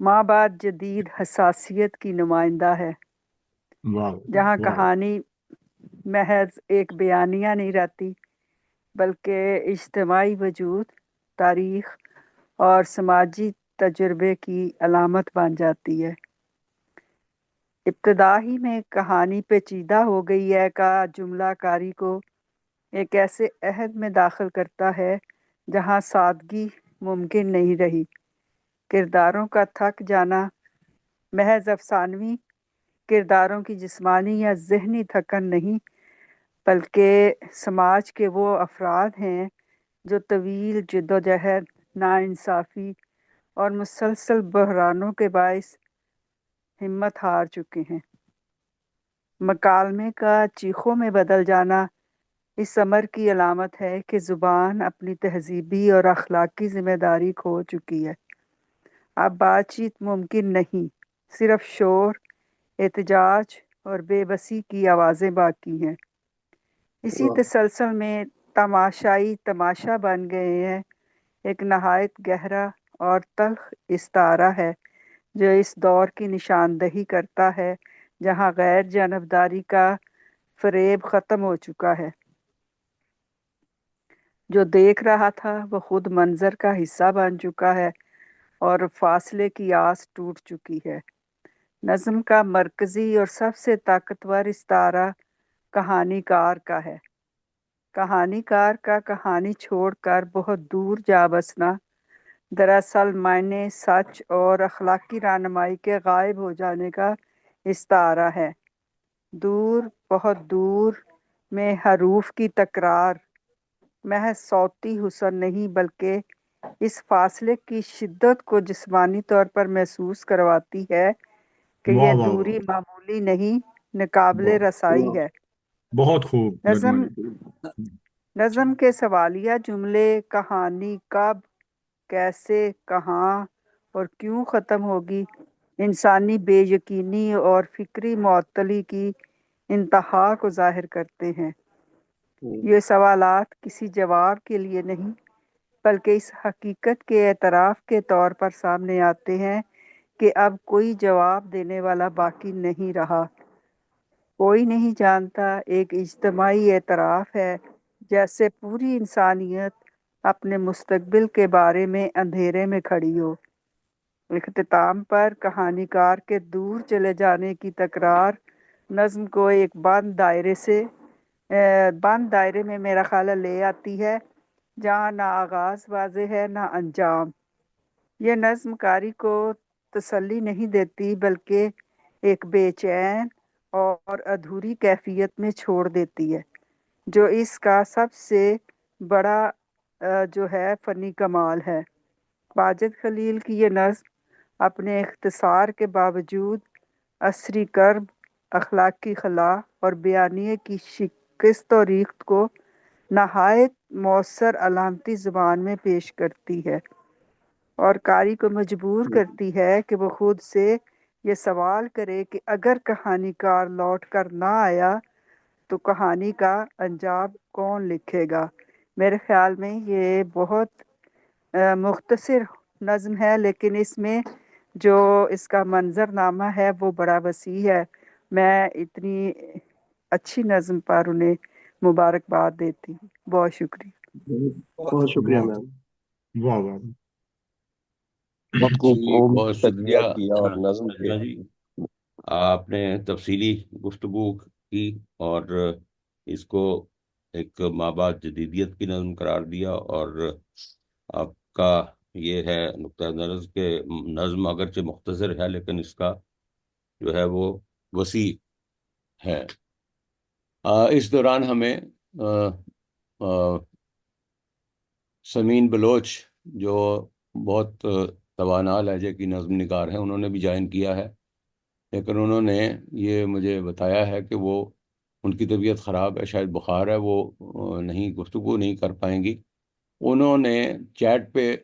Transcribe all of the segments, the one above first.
ماں بعد جدید حساسیت کی نمائندہ ہے، واہ جہاں واہ کہانی محض ایک بیانیہ نہیں رہتی بلکہ اجتماعی وجود، تاریخ اور سماجی تجربے کی علامت بن جاتی ہے۔ ابتدا ہی میں کہانی پیچیدہ ہو گئی ہے کا جملہ کاری کو ایک ایسے عہد میں داخل کرتا ہے جہاں سادگی ممکن نہیں رہی۔ کرداروں کا تھک جانا محض افسانوی کرداروں کی جسمانی یا ذہنی تھکن نہیں، بلکہ سماج کے وہ افراد ہیں جو طویل جدوجہد، ناانصافی اور مسلسل بحرانوں کے باعث ہمت ہار چکے ہیں۔ مکالمے کا چیخوں میں بدل جانا اس امر کی علامت ہے کہ زبان اپنی تہذیبی اور اخلاقی ذمہ داری کھو چکی ہے۔ اب بات چیت ممکن نہیں، صرف شور، احتجاج اور بے بسی کی آوازیں باقی ہیں۔ اسی تسلسل میں تماشائی تماشا بن گئے ہیں، ایک نہایت گہرا اور تلخ استعارہ ہے جو اس دور کی نشاندہی کرتا ہے جہاں غیر جانبداری کا فریب ختم ہو چکا ہے۔ جو دیکھ رہا تھا وہ خود منظر کا حصہ بن چکا ہے اور فاصلے کی آس ٹوٹ چکی ہے۔ نظم کا مرکزی اور سب سے طاقتور استعارہ کہانی کار کا ہے۔ کہانی کار کا کہانی چھوڑ کر بہت دور جا بسنا دراصل معنی، سچ اور اخلاقی رہنمائی کے غائب ہو جانے کا استعارہ ہے۔ دور، بہت دور میں حروف کی تکرار محض صوتی حسن نہیں بلکہ اس فاصلے کی شدت کو جسمانی طور پر محسوس کرواتی ہے کہ یہ واہ واہ دوری معمولی نہیں، ناقابل واہ رسائی ہے۔ بہت خوب نغمہ نظم جی۔ نظم کے سوالیہ جملے کہانی کب، کیسے، کہاں اور کیوں ختم ہوگی انسانی بے یقینی اور فکری معطلی کی انتہا کو ظاہر کرتے ہیں۔ یہ سوالات کسی جواب کے لیے نہیں بلکہ اس حقیقت کے اعتراف کے طور پر سامنے آتے ہیں کہ اب کوئی جواب دینے والا باقی نہیں رہا۔ کوئی نہیں جانتا، ایک اجتماعی اعتراف ہے، جیسے پوری انسانیت اپنے مستقبل کے بارے میں اندھیرے میں کھڑی ہو۔ اختتام پر کہانی کار کے دور چلے جانے کی تکرار نظم کو ایک بند دائرے میں میرا خیال ہے لے آتی ہے، جہاں نہ آغاز واضح ہے نہ انجام۔ یہ نظم کاری کو تسلی نہیں دیتی بلکہ ایک بے چین اور ادھوری کیفیت میں چھوڑ دیتی ہے، جو اس کا سب سے بڑا جو ہے فنی کمال ہے۔ واجد خلیل کی یہ نظم اپنے اختصار کے باوجود عصری کرب، اخلاقی خلا اور بیانیے کی شکست و ریخت کو نہایت مؤثر علامتی زبان میں پیش کرتی ہے اور قاری کو مجبور کرتی ہے کہ وہ خود سے یہ سوال کرے کہ اگر کہانی کار لوٹ کر نہ آیا تو کہانی کا انجام کون لکھے گا۔ میرے خیال میں یہ بہت مختصر نظم ہے، لیکن اس میں جو اس کا منظر نامہ ہے وہ بڑا وسیع ہے۔ میں اتنی اچھی نظم پر انہیں مبارکباد دیتی ہوں۔ بہت شکریہ۔ بہت شکریہ واہ میم۔ واہ واہ بہت جی خوب بہت شکریہ تجزیہ کیا اور نظم کے نجمہ جی، آپ نے تفصیلی گفتگو کی اور اس کو ایک مابعد جدیدیت کی نظم قرار دیا، اور آپ کا یہ ہے نقطہ نظر کہ نظم اگرچہ مختصر ہے لیکن اس کا جو ہے وہ وسیع ہے۔ اس دوران ہمیں سمین بلوچ جو بہت توانا لہجے کی نظم نگار ہیں انہوں نے بھی جوائن کیا ہے، لیکن انہوں نے یہ مجھے بتایا ہے کہ وہ ان کی طبیعت خراب ہے، شاید بخار ہے، وہ نہیں گفتگو نہیں کر پائیں گی۔ انہوں نے چیٹ پہ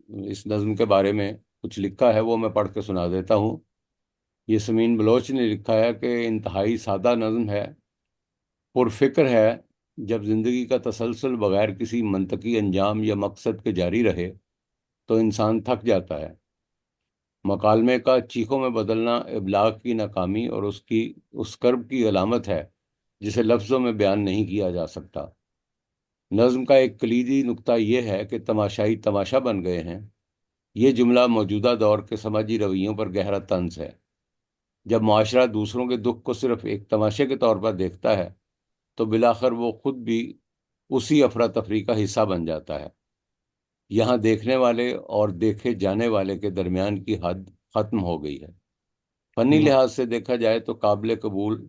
اس نظم کے بارے میں کچھ لکھا ہے، وہ میں پڑھ کے سنا دیتا ہوں۔ یہ سمین بلوچ نے لکھا ہے کہ انتہائی سادہ نظم ہے، پرفکر ہے۔ جب زندگی کا تسلسل بغیر کسی منطقی انجام یا مقصد کے جاری رہے تو انسان تھک جاتا ہے، مکالمے کا چیخوں میں بدلنا ابلاغ کی ناکامی اور اس کرب کی علامت ہے جسے لفظوں میں بیان نہیں کیا جا سکتا۔ نظم کا ایک کلیدی نقطہ یہ ہے کہ تماشائی تماشا بن گئے ہیں۔ یہ جملہ موجودہ دور کے سماجی رویوں پر گہرا طنز ہے۔ جب معاشرہ دوسروں کے دکھ کو صرف ایک تماشے کے طور پر دیکھتا ہے تو بالآخر وہ خود بھی اسی افراتفری کا حصہ بن جاتا ہے۔ یہاں دیکھنے والے اور دیکھے جانے والے کے درمیان کی حد ختم ہو گئی ہے۔ فنی لحاظ سے دیکھا جائے تو قابل قبول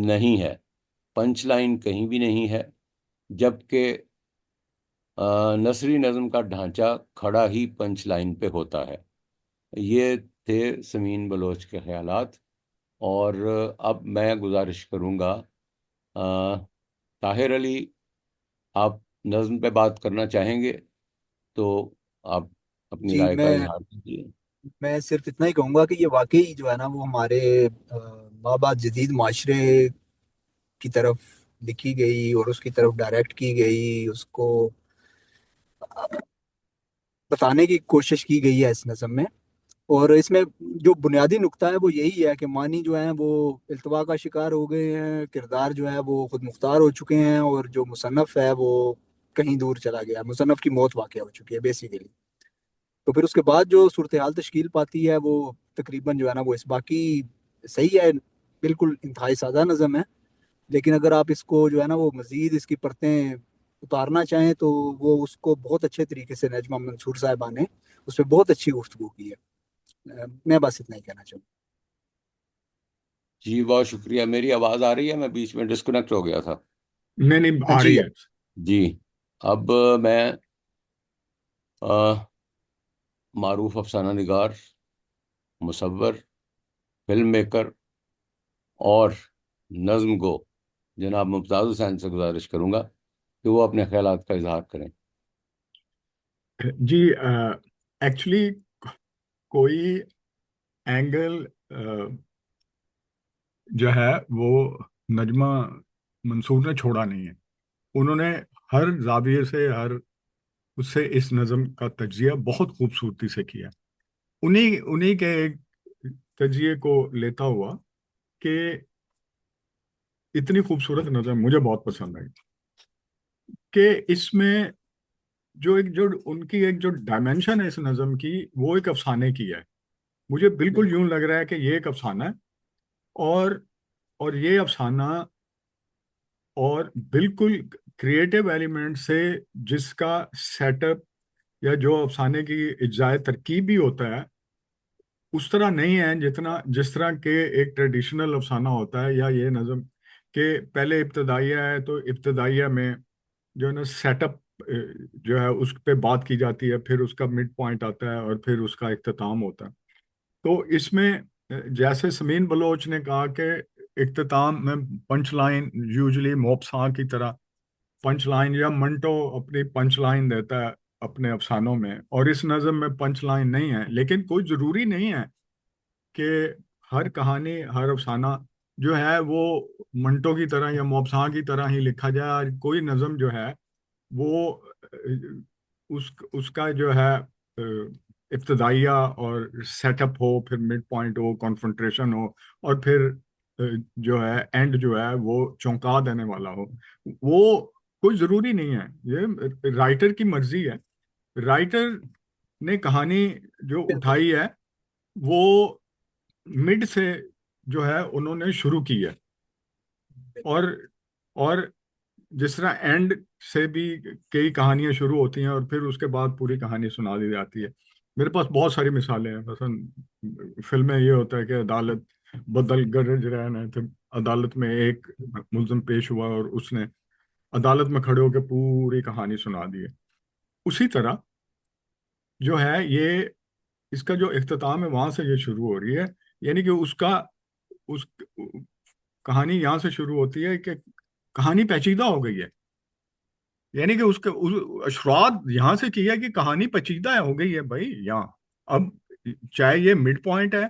نہیں ہے، پنچ لائن کہیں بھی نہیں ہے، جبکہ نثری نظم کا ڈھانچہ کھڑا ہی پنچ لائن پہ ہوتا ہے۔ یہ تھے سمین بلوچ کے خیالات، اور اب میں گزارش کروں گا طاہر علی، آپ نظم پہ بات کرنا چاہیں گے تو آپ اپنی جی، رائے کا اظہار کیجیے۔ میں صرف اتنا ہی کہوں گا کہ یہ واقعی جو ہے نا وہ ہمارے مابعد جدید معاشرے کی طرف لکھی گئی اور اس کی طرف ڈائریکٹ کی گئی، اس کو بتانے کی کوشش کی گئی ہے اس نظم میں۔ اور اس میں جو بنیادی نقطہ ہے وہ یہی ہے کہ معنی جو ہیں وہ التوا کا شکار ہو گئے ہیں، کردار جو ہے وہ خود مختار ہو چکے ہیں، اور جو مصنف ہے وہ کہیں دور چلا گیا، مصنف کی موت واقع ہو چکی ہے بیسیکلی۔ تو پھر اس کے بعد جو صورتحال تشکیل پاتی ہے وہ تقریباً جو ہے نا وہ اس باقی صحیح ہے، بالکل انتہائی سادہ نظم ہے، لیکن اگر آپ اس کو جو ہے نا وہ مزید اس کی پرتیں اتارنا چاہیں تو وہ اس کو بہت اچھے طریقے سے نجمہ منصور صاحبہ نے اس پہ بہت اچھی گفتگو کی ہے۔ میں بس اتنا ہی کہنا چاہوں گا۔ جی بہت شکریہ۔ میری آواز آ رہی ہے؟ میں بیچ میں ڈسکنیکٹ ہو گیا تھا۔ نہیں نہیں، ہاں آ جی، رہی ہے۔ جی، اب میں معروف افسانہ نگار، مصور، فلم میکر اور نظم گو جناب ممتاز حسین سے گزارش کروں گا کہ وہ اپنے خیالات کا اظہار کریں۔ جی، ایکچولی کوئی اینگل جو ہے وہ نجمہ منصور نے چھوڑا نہیں ہے۔ انہوں نے ہر زاویے سے، ہر اس سے اس نظم کا تجزیہ بہت خوبصورتی سے کیا۔ انہی کے ایک تجزیے کو لیتا ہوا کہ اتنی خوبصورت نظم مجھے بہت پسند آئی کہ اس میں جو ان کی ایک جو ڈائمینشن ہے اس نظم کی، وہ ایک افسانے کی ہے۔ مجھے بالکل یوں لگ رہا ہے کہ یہ ایک افسانہ ہے، اور یہ افسانہ اور بالکل کریٹو ایلیمنٹ سے جس کا سیٹ اپ یا جو افسانے کی اجزائے ترکیب بھی ہوتا ہے اس طرح نہیں ہے جس طرح کہ ایک ٹریڈیشنل افسانہ ہوتا ہے یا یہ نظم کہ پہلے ابتدائیہ ہے تو ابتدائیہ میں جو ہے نا سیٹ اپ جو ہے اس پہ بات کی جاتی ہے، پھر اس کا مڈ پوائنٹ آتا ہے اور پھر اس کا اختتام ہوتا ہے۔ تو اس میں جیسے سمین بلوچ نے کہا کہ اختتام میں پنچ لائن یوزلی موپساں کی طرح پنچ لائن، یا منٹو اپنی پنچ لائن دیتا ہے اپنے افسانوں میں، اور اس نظم میں پنچ لائن نہیں ہے، لیکن کوئی ضروری نہیں ہے کہ ہر کہانی، ہر افسانہ جو ہے وہ منٹو کی طرح یا موپساں کی طرح ہی لکھا جائے۔ اور کوئی نظم جو ہے وہ اس کا جو ہے ابتدائیہ اور سیٹ اپ ہو، پھر مڈ پوائنٹ ہو، کانفرنٹریشن ہو، اور پھر جو ہے اینڈ جو ہے وہ چونکا دینے والا ہو، وہ کوئی ضروری نہیں ہے۔ یہ رائٹر کی مرضی ہے۔ رائٹر نے کہانی جو بالکل اٹھائی ہے وہ مڈ سے جو ہے انہوں نے شروع کی ہے، اور جس طرح اینڈ سے بھی کئی کہانیاں شروع ہوتی ہیں اور پھر اس کے بعد پوری کہانی سنا دی جاتی ہے۔ میرے پاس بہت ساری مثالیں ہیں۔ مثلا فلم میں یہ ہوتا ہے کہ عدالت بدل گرج رہے تھے، عدالت میں ایک ملزم پیش ہوا اور اس نے عدالت میں کھڑے ہو کے پوری کہانی سنا دی ہے۔ اسی طرح جو ہے یہ اس کا جو اختتام ہے وہاں سے یہ شروع ہو رہی ہے، یعنی کہ اس کہانی یہاں سے شروع ہوتی ہے کہ کہانی پیچیدہ ہو گئی ہے، یعنی کہ اس کے اشراد یہاں سے کیا کہ کہانی پیچیدہ ہو گئی ہے بھائی یہاں، اب چاہے یہ مڈ پوائنٹ ہے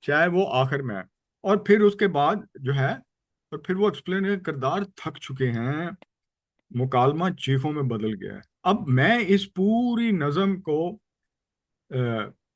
چاہے وہ آخر میں ہے، اور پھر اس کے بعد جو ہے اور پھر وہ ایکسپلین ہے، کردار تھک چکے ہیں، مکالمہ چیخوں میں بدل گیا ہے۔ اب میں اس پوری نظم کو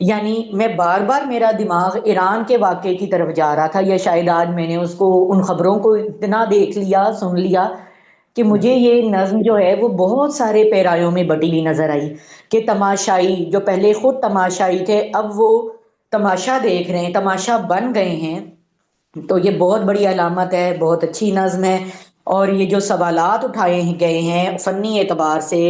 یعنی میں بار بار میرا دماغ ایران کے واقعے کی طرف جا رہا تھا، یا شاید آج میں نے اس کو ان خبروں کو اتنا دیکھ لیا، سن لیا، کہ مجھے یہ نظم جو ہے وہ بہت سارے پیرایوں میں بٹی ہوئی نظر آئی، کہ تماشائی جو پہلے خود تماشائی تھے اب وہ تماشا دیکھ رہے ہیں، تماشا بن گئے ہیں. تو یہ بہت بڑی علامت ہے، بہت اچھی نظم ہے. اور یہ جو سوالات اٹھائے گئے ہیں فنی اعتبار سے،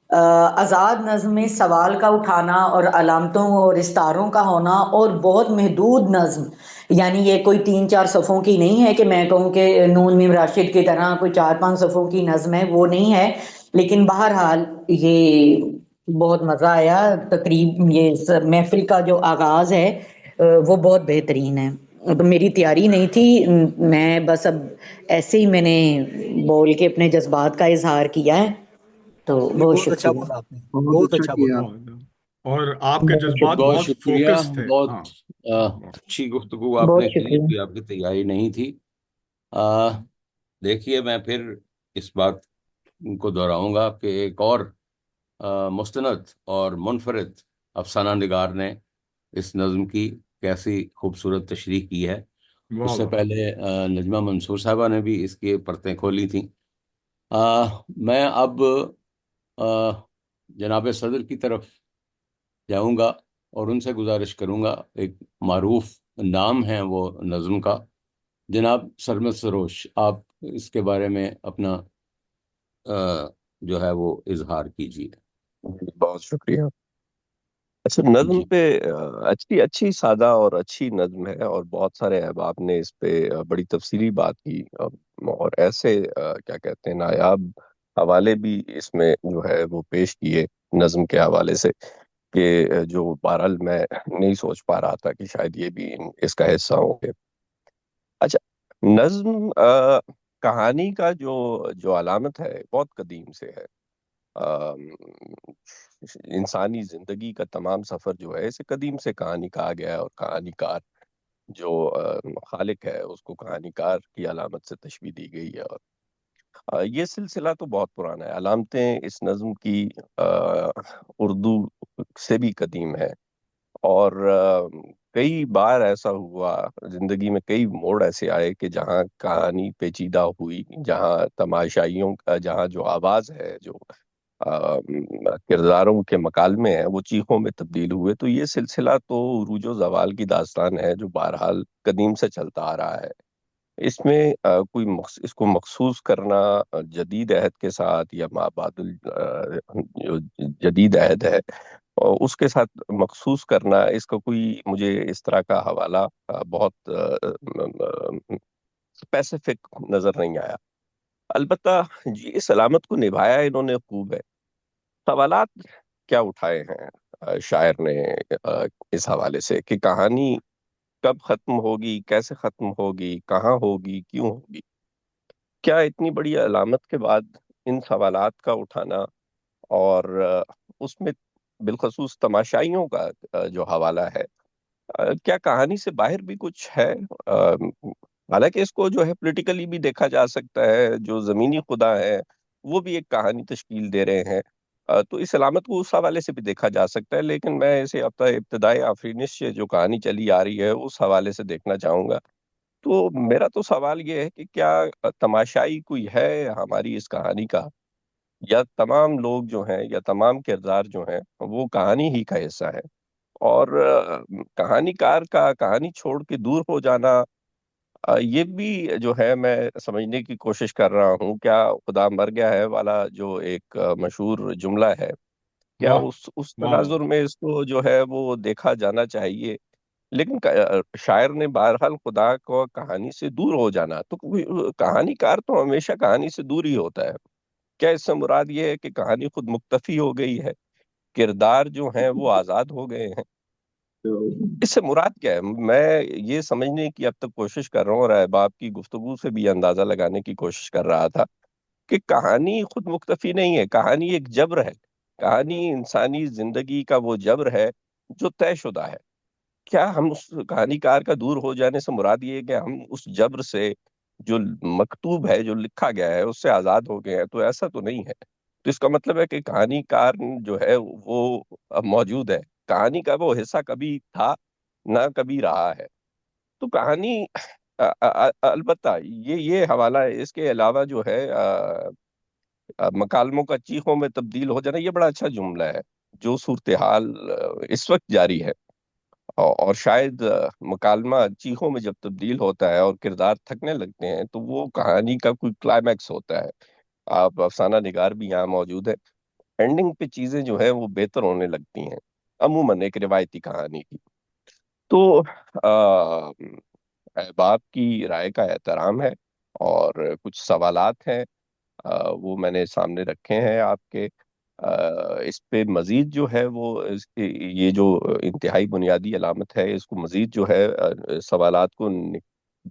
آزاد نظم میں سوال کا اٹھانا اور علامتوں اور استاروں کا ہونا، اور بہت محدود نظم، یعنی یہ کوئی 3-4 صفوں کی نہیں ہے کہ میں کہوں کہ نون میم راشد کی طرح کوئی 4-5 صفوں کی نظم ہے، وہ نہیں ہے. لیکن بہرحال یہ بہت مزہ آیا. تقریب یہ محفل کا جو آغاز ہے وہ بہت بہترین ہے. اب میری تیاری نہیں تھی، میں بس اب ایسے ہی میں نے بول کے اپنے جذبات کا اظہار کیا ہے. تو نہیں، بہت بہت اچھا شکریہ. بولا آپ نے، بہت بہت اچھا اچھا کیا. بولا. اور آپ کے بہت جذبات شکریہ. بہت بہت شکریہ. فوکس تھے. بہت ہاں. اچھی گفتگو آپ بہت نے کی، شکریہ. کوئی آپ کی تیاری نہیں تھی. آ، دیکھیے میں پھر اس بات کو دہراؤں گا کہ ایک اور مستند اور منفرد افسانہ نگار نے اس نظم کی کیسی خوبصورت تشریح کی ہے. اس واہ سے واہ. پہلے نجمہ منصور صاحبہ نے بھی اس کی پرتیں کھولی تھیں. میں اب آ، جناب صدر کی طرف جاؤں گا اور ان سے گزارش کروں گا. ایک معروف نام ہے وہ نظم کا. جناب سرمد سروش، آپ اس کے بارے میں اپنا جو ہے وہ اظہار کیجیے. بہت شکریہ. اچھا، نظم جی پہ اچھی اچھی سادہ اور اچھی نظم ہے، اور بہت سارے احباب نے اس پہ بڑی تفصیلی بات کی، اور ایسے کیا کہتے ہیں نایاب حوالے بھی اس میں جو ہے وہ پیش کیے نظم کے حوالے سے، کہ جو بہرحال میں نہیں سوچ پا رہا تھا کہ شاید یہ بھی اس کا حصہ ہوں گے. اچھا، نظم کہانی کا جو جو علامت ہے بہت قدیم سے ہے. آم، انسانی زندگی کا تمام سفر جو ہے اسے قدیم سے کہانی کہا گیا ہے، اور کہانی کار جو خالق ہے اس کو کہانی کار کی علامت سے تشبیہ دی گئی ہے. اور یہ سلسلہ تو بہت پرانا ہے. علامتیں اس نظم کی اردو سے بھی قدیم ہے، اور کئی بار ایسا ہوا زندگی میں، کئی موڑ ایسے آئے کہ جہاں کہانی پیچیدہ ہوئی، جہاں تماشائیوں کا جہاں جو آواز ہے، جو کرداروں کے مکالمے ہیں، وہ چیخوں میں تبدیل ہوئے. تو یہ سلسلہ تو عروج و زوال کی داستان ہے جو بہرحال قدیم سے چلتا آ رہا ہے. اس میں اس کو مخصوص کرنا جدید عہد کے ساتھ، یا مابعد جو جدید عہد ہے اور اس کے ساتھ مخصوص کرنا، اس کا کوئی مجھے اس طرح کا حوالہ بہت اسپیسیفک نظر نہیں آیا. البتہ جی اس علامت کو نبھایا انہوں نے خوب ہے. سوالات کیا اٹھائے ہیں شاعر نے اس حوالے سے، کہ کہانی کب ختم ہوگی، کیسے ختم ہوگی، کہاں ہوگی، کیوں ہوگی. کیا اتنی بڑی علامت کے بعد ان سوالات کا اٹھانا، اور اس میں بالخصوص تماشائیوں کا جو حوالہ ہے، کیا کہانی سے باہر بھی کچھ ہے؟ حالانکہ اس کو جو ہے پولیٹیکلی بھی دیکھا جا سکتا ہے، جو زمینی خدا ہے وہ بھی ایک کہانی تشکیل دے رہے ہیں، تو اس علامت کو اس حوالے سے بھی دیکھا جا سکتا ہے. لیکن میں اسے ابتدائی آفرینش سے جو کہانی چلی آ رہی ہے اس حوالے سے دیکھنا چاہوں گا. تو میرا تو سوال یہ ہے کہ کیا تماشائی کوئی ہے ہماری اس کہانی کا، یا تمام لوگ جو ہیں، یا تمام کردار جو ہیں وہ کہانی ہی کا حصہ ہے. اور کہانی کار کا کہانی چھوڑ کے دور ہو جانا، یہ بھی جو ہے میں سمجھنے کی کوشش کر رہا ہوں. کیا خدا مر گیا ہے والا جو ایک مشہور جملہ ہے، کیا واہ اس واہ واہ. تناظر میں اس کو جو ہے وہ دیکھا جانا چاہیے؟ لیکن شاعر نے بہرحال خدا کو کہانی سے دور ہو جانا، تو کہانی کار تو ہمیشہ کہانی سے دور ہی ہوتا ہے. کیا اس سے مراد یہ ہے کہ کہانی خود مکتفی ہو گئی ہے، کردار جو ہیں وہ آزاد ہو گئے ہیں؟ اس سے مراد کیا ہے؟ میں یہ سمجھنے کی اب تک کوشش کر رہا ہوں، اور احباب کی گفتگو سے بھی اندازہ لگانے کی کوشش کر رہا تھا کہ کہانی خود مکتفی نہیں ہے، کہانی ایک جبر ہے. کہانی انسانی زندگی کا وہ جبر ہے جو طے شدہ ہے. کیا ہم اس کہانی کار کا دور ہو جانے سے مراد یہ ہے کہ ہم اس جبر سے جو مکتوب ہے، جو لکھا گیا ہے، اس سے آزاد ہو گئے ہیں؟ تو ایسا تو نہیں ہے. تو اس کا مطلب ہے کہ کہانی کار جو ہے وہ اب موجود ہے، کہانی کا وہ حصہ کبھی تھا نہ کبھی رہا ہے. تو کہانی البتہ یہ حوالہ ہے. اس کے علاوہ جو ہے مکالموں کا چیخوں میں تبدیل ہو جانا، یہ بڑا اچھا جملہ ہے. جو صورتحال اس وقت جاری ہے، اور شاید مکالمہ چیخوں میں جب تبدیل ہوتا ہے اور کردار تھکنے لگتے ہیں تو وہ کہانی کا کوئی کلائمیکس ہوتا ہے. آپ افسانہ نگار بھی یہاں موجود ہے. اینڈنگ پہ چیزیں جو ہے وہ بہتر ہونے لگتی ہیں عموماً ایک روایتی کہانی کی. تو احباب کی رائے کا احترام ہے، اور کچھ سوالات ہیں وہ میں نے سامنے رکھے ہیں آپ کے. اس پہ مزید جو ہے وہ یہ جو انتہائی بنیادی علامت ہے، اس کو مزید جو ہے سوالات کو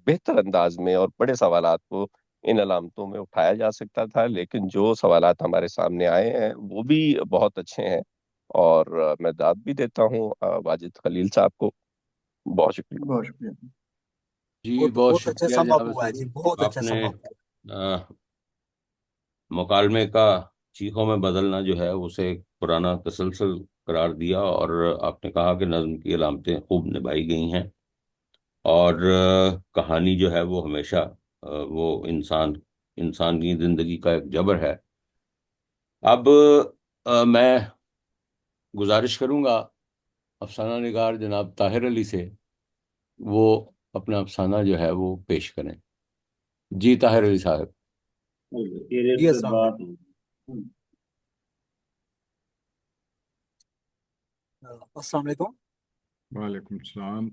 بہتر انداز میں اور بڑے سوالات کو ان علامتوں میں اٹھایا جا سکتا تھا، لیکن جو سوالات ہمارے سامنے آئے ہیں وہ بھی بہت اچھے ہیں. اور میں داد بھی دیتا ہوں واجد خلیل صاحب کو. بہت شکریہ. بہت شکریہ. جی بہت بہت بہت اچھا شکریہ سم جناب اپ ہوا ہے اسد. جی، بہت آپ اچھا نے سم اپ ہوا. مکالمے کا چیخوں میں بدلنا جو ہے اسے ایک پرانا تسلسل قرار دیا، اور آپ نے کہا کہ نظم کی علامتیں خوب نبھائی گئی ہیں، اور کہانی جو ہے وہ ہمیشہ وہ انسان کی زندگی کا ایک جبر ہے. اب میں گزارش کروں گا افسانہ نگار جناب طاہر علی سے، وہ اپنا افسانہ جو ہے وہ پیش کریں. جی طاہر علی صاحب. جی السلام علیکم. السلام علیکم. وعلیکم السلام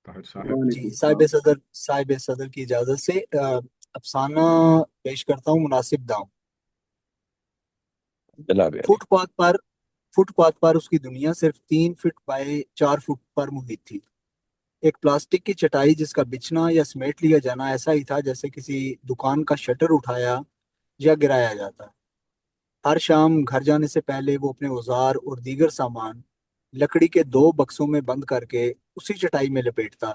طاہر صاحب. جی صاحب صدر کی اجازت سے افسانہ پیش کرتا ہوں، مناسب دام. جناب علی. فٹ پاتھ پر اس کی دنیا صرف 3 فٹ بائی 4 فٹ پر محیط تھی. ایک پلاسٹک کی چٹائی جس کا بچھنا یا سمیٹ لیا جانا ایسا ہی تھا جیسے کسی دکان کا شٹر اٹھایا یا گرایا جاتا ہے. ہر شام گھر جانے سے پہلے وہ اپنے اوزار اور دیگر سامان لکڑی کے 2 بکسوں میں بند کر کے اسی چٹائی میں لپیٹتا،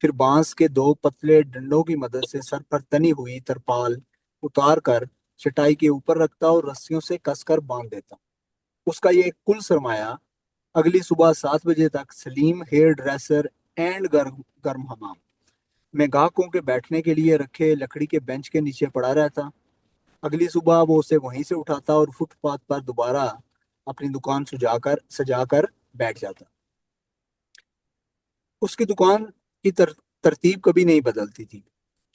پھر بانس کے 2 پتلے ڈنڈوں کی مدد سے سر پر تنی ہوئی ترپال اتار کر چٹائی کے اوپر رکھتا اور رسیوں سے کس کر باندھ دیتا. اس کا یہ کل سرمایہ اگلی صبح 7 بجے تک سلیم ہیئر ڈریسر اینڈ گرم حمام میں گاہکوں کے بیٹھنے کے لیے رکھے لکڑی کے بینچ کے نیچے پڑا رہتا. اگلی صبح وہ اسے وہیں سے اٹھاتا اور فٹ پاتھ پر دوبارہ اپنی دکان سجا کر بیٹھ جاتا. اس کی دکان کی ترتیب کبھی نہیں بدلتی تھی.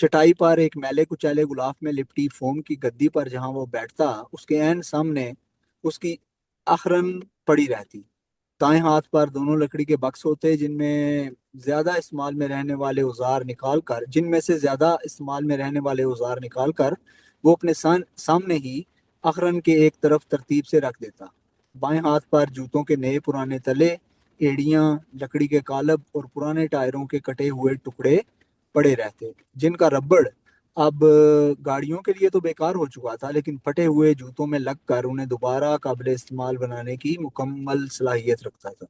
چٹائی پر ایک میلے کچیلے غلاف میں لپٹی فوم کی گدی پر جہاں وہ بیٹھتا اس کے عین سامنے اس کی اخرن پڑی رہتی. دائیں ہاتھ پر دونوں لکڑی کے بکس ہوتے جن میں سے زیادہ استعمال میں رہنے والے اوزار نکال کر وہ اپنے سامنے ہی اخرن کے ایک طرف ترتیب سے رکھ دیتا. بائیں ہاتھ پر جوتوں کے نئے پرانے تلے، ایڑیاں، لکڑی کے کالب اور پرانے ٹائروں کے کٹے ہوئے ٹکڑے پڑے رہتے جن کا ربڑ اب گاڑیوں کے لیے تو بیکار ہو چکا تھا، لیکن پھٹے ہوئے جوتوں میں لگ کر انہیں دوبارہ قابل استعمال بنانے کی مکمل صلاحیت رکھتا تھا.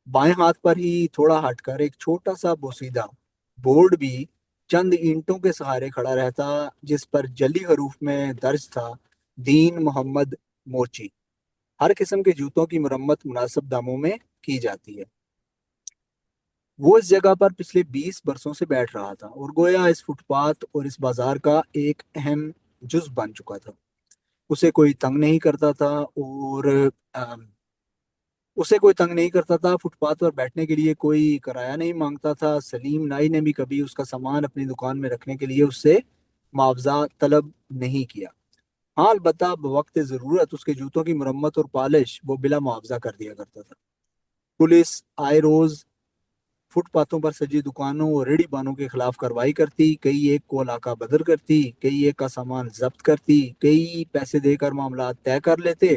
بائیں ہاتھ پر ہی تھوڑا ہٹ کر ایک چھوٹا سا بوسیدہ بورڈ بھی چند اینٹوں کے سہارے کھڑا رہتا جس پر جلی حروف میں درج تھا دین محمد مورچی. ہر قسم کے جوتوں کی مرمت مناسب داموں میں کی جاتی ہے. وہ اس جگہ پر پچھلے 20 برسوں سے بیٹھ رہا تھا اور گویا اس فٹ پاتھ اور اس بازار کا ایک اہم جز بن چکا تھا. اسے کوئی تنگ نہیں کرتا تھا فٹ پاتھ پر بیٹھنے کے لیے کوئی کرایہ نہیں مانگتا تھا. سلیم نائی نے بھی کبھی اس کا سامان اپنی دکان میں رکھنے کے لیے اس سے معاوضہ طلب نہیں کیا. ہاں البتہ بوقت ضرورت اس کے جوتوں کی مرمت اور پالش وہ بلا معاوضہ کر دیا کرتا تھا. پولیس آئے روز فٹ پاتھوں پر سجی دکانوں اور ریڑھی بانوں کے خلاف کارروائی کرتی. کئی ایک کو علاقہ بدر کرتی، کئی ایک کا سامان ضبط کرتی، کئی پیسے دے کر معاملات طے کر لیتے،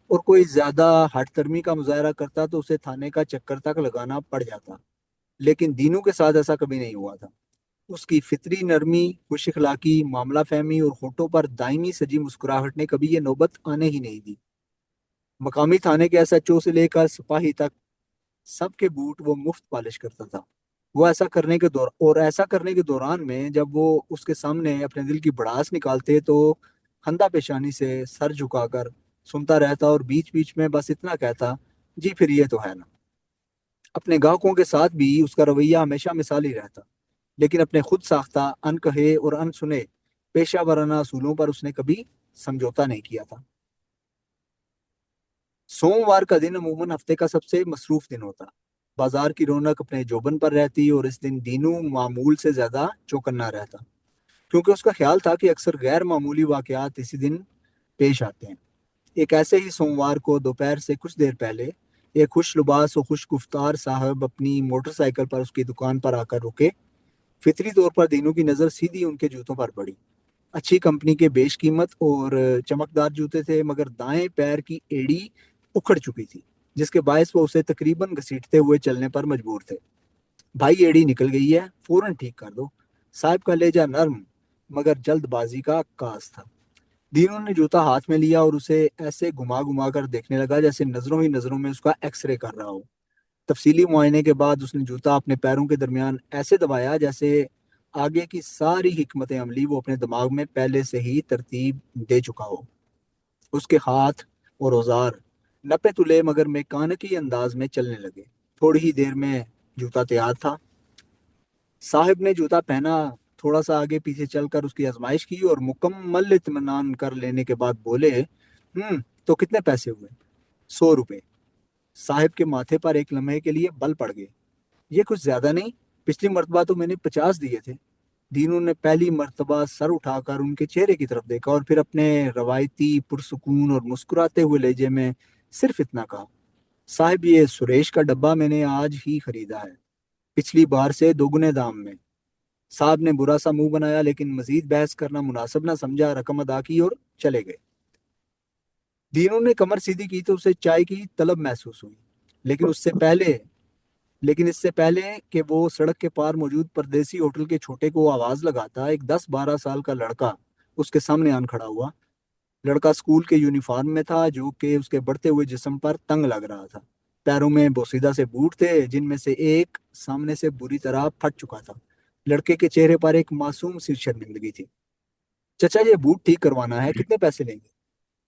اور کوئی زیادہ ہٹ درمی کا مظاہرہ کرتا تو اسے تھانے کا چکر تک لگانا پڑ جاتا. لیکن دینوں کے ساتھ ایسا کبھی نہیں ہوا تھا. اس کی فطری نرمی، خوش اخلاقی، معاملہ فہمی اور ہونٹوں پر دائمی سجی مسکراہٹ نے کبھی یہ نوبت آنے ہی نہیں دی. مقامی تھانے کے ایس ایچ او سے لے کر سپاہی تک سب کے بوٹ وہ مفت پالش کرتا تھا. وہ ایسا کرنے کے دوران میں جب وہ اس کے سامنے اپنے دل کی بڑاس نکالتے تو خندہ پیشانی سے سر جھکا کر سنتا رہتا اور بیچ بیچ میں بس اتنا کہتا جی پھر یہ تو ہے نا۔ اپنے گاہکوں کے ساتھ بھی اس کا رویہ ہمیشہ مثالی رہتا، لیکن اپنے خود ساختہ ان کہے اور ان سنے پیشہ ورانہ اصولوں پر اس نے کبھی سمجھوتا نہیں کیا تھا۔ سوموار کا دن عموماً ہفتے کا سب سے مصروف دن ہوتا، بازار کی رونق اپنے جوبن پر رہتی اور اس دن دینو معمول سے زیادہ چوکنا رہتا، کیونکہ اس کا خیال تھا کہ اکثر غیر معمولی واقعات اسی دن پیش آتے ہیں۔ ایک ایسے ہی سوموار کو دوپہر سے کچھ دیر پہلے ایک خوش لباس و خوش گفتار صاحب اپنی موٹر سائیکل پر اس کی دکان پر آ کر رکے۔ فطری طور پر دینو کی نظر سیدھی ان کے جوتوں پر پڑی۔ اچھی کمپنی کے بیش قیمت اور چمکدار جوتے تھے، مگر دائیں پیر کی ایڑی اکھڑ چکی تھی، جس کے باعث وہ اسے تقریباً گھسیٹتے ہوئے چلنے پر مجبور تھے۔ بھائی ایڑی نکل گئی ہے، فوراً ٹھیک کر دو۔ صاحب کا لہجہ نرم مگر جلد بازی کا عکاس تھا۔ دینوں نے جوتا ہاتھ میں لیا اور اسے ایسے گھما گھما کر دیکھنے لگا جیسے نظروں ہی نظروں میں اس کا ایکس رے کر رہا ہو۔ تفصیلی معائنے کے بعد اس نے جوتا اپنے پیروں کے درمیان ایسے دبایا جیسے آگے کی ساری حکمت عملی وہ اپنے دماغ میں پہلے سے ہی ترتیب دے چکا ہو۔ اس کے ہاتھ اور اوزار نپے تلے مگر میکانکی انداز میں چلنے لگے۔ تھوڑی ہی دیر میں جوتا تیار تھا۔ صاحب نے جوتا پہنا، تھوڑا سا آگے پیچھے چل کر اس کی آزمائش کی اور مکمل اطمینان کر لینے کے بعد بولے، تو کتنے پیسے ہوئے؟ 100 روپے۔ صاحب کے ماتھے پر ایک لمحے کے لیے بل پڑ گئے۔ یہ کچھ زیادہ نہیں؟ پچھلی مرتبہ تو میں نے 50 دیے تھے۔ دینوں نے پہلی مرتبہ سر اٹھا کر ان کے چہرے کی طرف دیکھا اور پھر اپنے روایتی پرسکون اور مسکراتے ہوئے لہجے میں صرف اتنا کہا، صاحب یہ سریش کا ڈبہ میں نے آج ہی خریدا ہے، پچھلی بار سے 2 گنے دام میں۔ صاحب نے برا سا منہ بنایا لیکن مزید بحث کرنا مناسب نہ سمجھا، رقم ادا کی اور چلے گئے۔ دینوں نے کمر سیدھی کی تو اسے چائے کی طلب محسوس ہوئی، لیکن اس سے پہلے کہ وہ سڑک کے پار موجود پردیسی ہوٹل کے چھوٹے کو آواز لگاتا، ایک 10-12 سال کا لڑکا اس کے سامنے آن کھڑا ہوا۔ لڑکا سکول کے یونیفارم میں تھا جو کہ اس کے بڑھتے ہوئے جسم پر تنگ لگ رہا تھا۔ پیروں میں بوسیدہ سے بوٹ تھے جن میں سے ایک سامنے سے بری طرح پھٹ چکا تھا۔ لڑکے کے چہرے پر ایک معصوم سی شرمندگی تھی۔ چچا یہ بوٹ ٹھیک کروانا ہے، کتنے پیسے لیں گے؟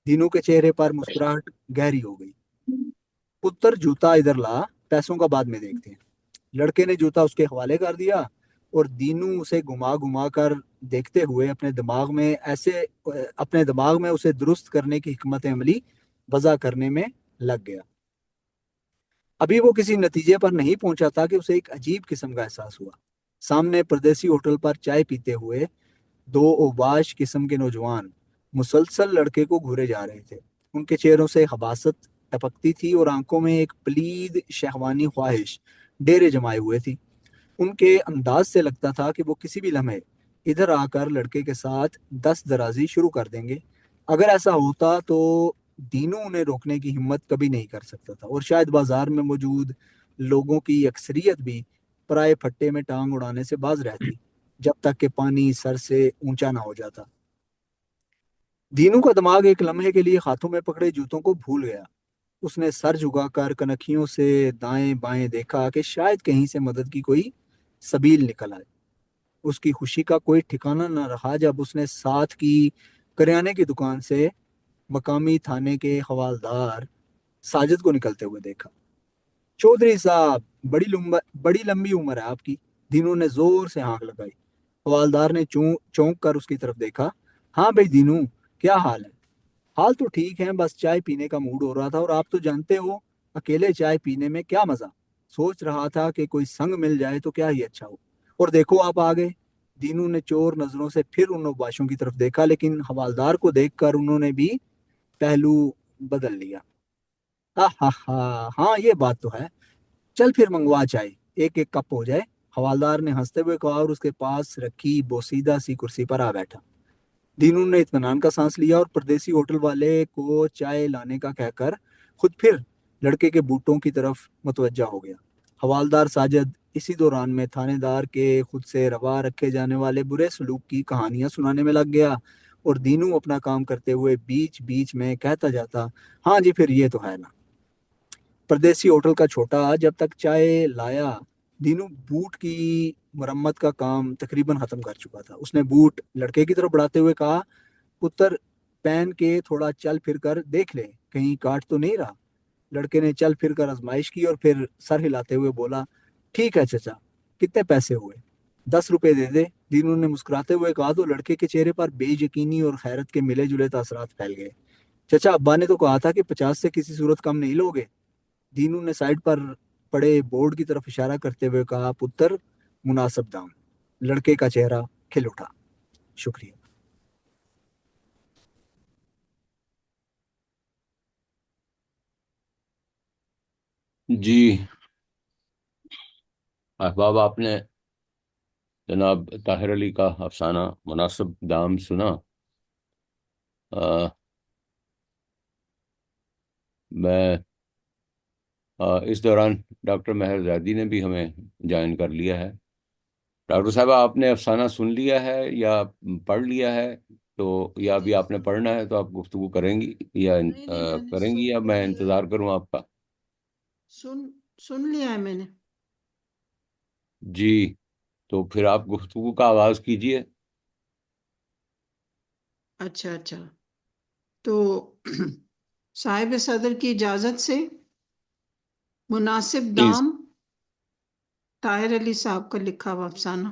دینوں کے چہرے پر مسکراہٹ گہری ہو گئی۔ پتر جوتا ادھر لا، پیسوں کا بعد میں دیکھتے ہیں۔ لڑکے نے جوتا اس کے حوالے کر دیا اور دینوں اسے گھما گھما کر دیکھتے ہوئے اپنے دماغ میں اسے درست کرنے کی حکمت عملی وضع کرنے میں لگ گیا۔ ابھی وہ کسی نتیجے پر نہیں پہنچا تھا کہ اسے ایک عجیب قسم کا احساس ہوا۔ سامنے پردیسی ہوٹل پر چائے پیتے ہوئے 2 اوباش قسم کے نوجوان مسلسل لڑکے کو گھورے جا رہے تھے۔ ان کے چہروں سے خباثت ٹپکتی تھی اور آنکھوں میں ایک پلید شہوانی خواہش ڈیرے جمائے ہوئے تھی۔ ان کے انداز سے لگتا تھا کہ وہ کسی بھی لمحے ادھر آ کر لڑکے کے ساتھ 10 درازی شروع کر دیں گے۔ اگر ایسا ہوتا تو دینوں انہیں روکنے کی ہمت کبھی نہیں کر سکتا تھا، اور شاید بازار میں موجود لوگوں کی اکثریت بھی پرائے پھٹے میں ٹانگ اڑانے سے باز رہتی جب تک کہ پانی سر سے اونچا نہ ہو جاتا۔ دینوں کا دماغ ایک لمحے کے لیے ہاتھوں میں پکڑے جوتوں کو بھول گیا۔ اس نے سر جھکا کر کنکھیوں سے دائیں بائیں دیکھا کہ شاید کہیں سے مدد کی کوئی سبیل نکل آئے۔ اس کی خوشی کا کوئی ٹھکانہ نہ رہا جب اس نے ساتھ کی کریانے کی دکان سے مقامی تھانے کے حوالدار ساجد کو نکلتے ہوئے دیکھا۔ چودھری صاحب بڑی لمبی عمر ہے آپ کی۔ دینوں نے زور سے ہانک لگائی۔ حوالدار نے چونک کر اس کی طرف دیکھا۔ ہاں بھائی دینوں، کیا حال ہے؟ حال تو ٹھیک ہے، بس چائے پینے کا موڈ ہو رہا تھا، اور آپ تو جانتے ہو اکیلے چائے پینے میں کیا مزہ۔ سوچ رہا تھا کہ کوئی سنگ مل جائے تو کیا ہی اچھا ہو، اور دیکھو آپ آ گئے۔ دینوں نے چور نظروں سے پھر ان اوباشوں کی طرف دیکھا، لیکن حوالدار کو دیکھ کر انہوں نے بھی پہلو بدل لیا۔ ہاں یہ بات تو ہے، چل پھر منگوا چائے، ایک ایک کپ ہو جائے، حوالدار نے ہنستے ہوئے کہا اور اس کے پاس رکھی بوسیدہ سی کرسی پر آ بیٹھا۔ دینوں نے اطمینان کا سانس لیا اور پردیسی ہوٹل والے کو چائے لانے کا کہہ کر خود پھر لڑکے کے بوٹوں کی طرف متوجہ ہو گیا۔ حوالدار ساجد اسی دوران میں تھانے دار کے خود سے روا رکھے جانے والے برے سلوک کی کہانیاں سنانے میں لگ گیا، اور دینوں اپنا کام کرتے ہوئے بیچ بیچ میں کہتا جاتا، ہاں جی پھر یہ تو ہے نا۔ پردیسی ہوٹل کا چھوٹا جب تک چائے لایا دینوں بوٹ کی مرمت کا کام تقریباً ختم کر چکا تھا۔ اس نے بوٹ لڑکے کی طرف بڑھاتے ہوئے کہا، پتر پہن کے تھوڑا چل پھر کر دیکھ لے، کہیں کاٹ تو نہیں رہا۔ لڑکے نے چل پھر کر آزمائش کی اور پھر سر ہلاتے ہوئے بولا، ٹھیک ہے چچا، کتنے پیسے ہوئے؟ 10 روپے دے دے۔ دینو نے مسکراتے ہوئے کہا تو لڑکے کے چہرے پر بے یقینی اور حیرت کے ملے جلے تاثرات پھیل گئے۔ چچا، ابا نے تو کہا تھا کہ 50 سے کسی صورت کم نہیں لوگے۔ دینو نے سائڈ پر پڑے بورڈ کی طرف اشارہ کرتے ہوئے کہا، پتر، مناسب دام۔ لڑکے کا چہرہ کھل اٹھا۔ شکریہ۔ جی احباب، آپ نے جناب طاہر علی کا افسانہ مناسب دام سنا۔ میں اس دوران ڈاکٹر مہر زیدی نے بھی ہمیں جوائن کر لیا ہے۔ ڈاکٹر صاحب، آپ نے افسانہ سن لیا ہے یا پڑھ لیا ہے؟ تو یا ابھی آپ نے پڑھنا ہے تو آپ گفتگو کریں گی یا نہیں نہیں، میں نے کریں گی، یا سن میں لیا انتظار ہے، کروں آپ کا؟ سن لیا ہے میں نے۔ جی تو پھر آپ گفتگو کا آغاز کیجئے۔ اچھا اچھا، تو صاحب صدر کی اجازت سے مناسب اس دام، طاہر علی صاحب کا لکھا ہوا افسانہ۔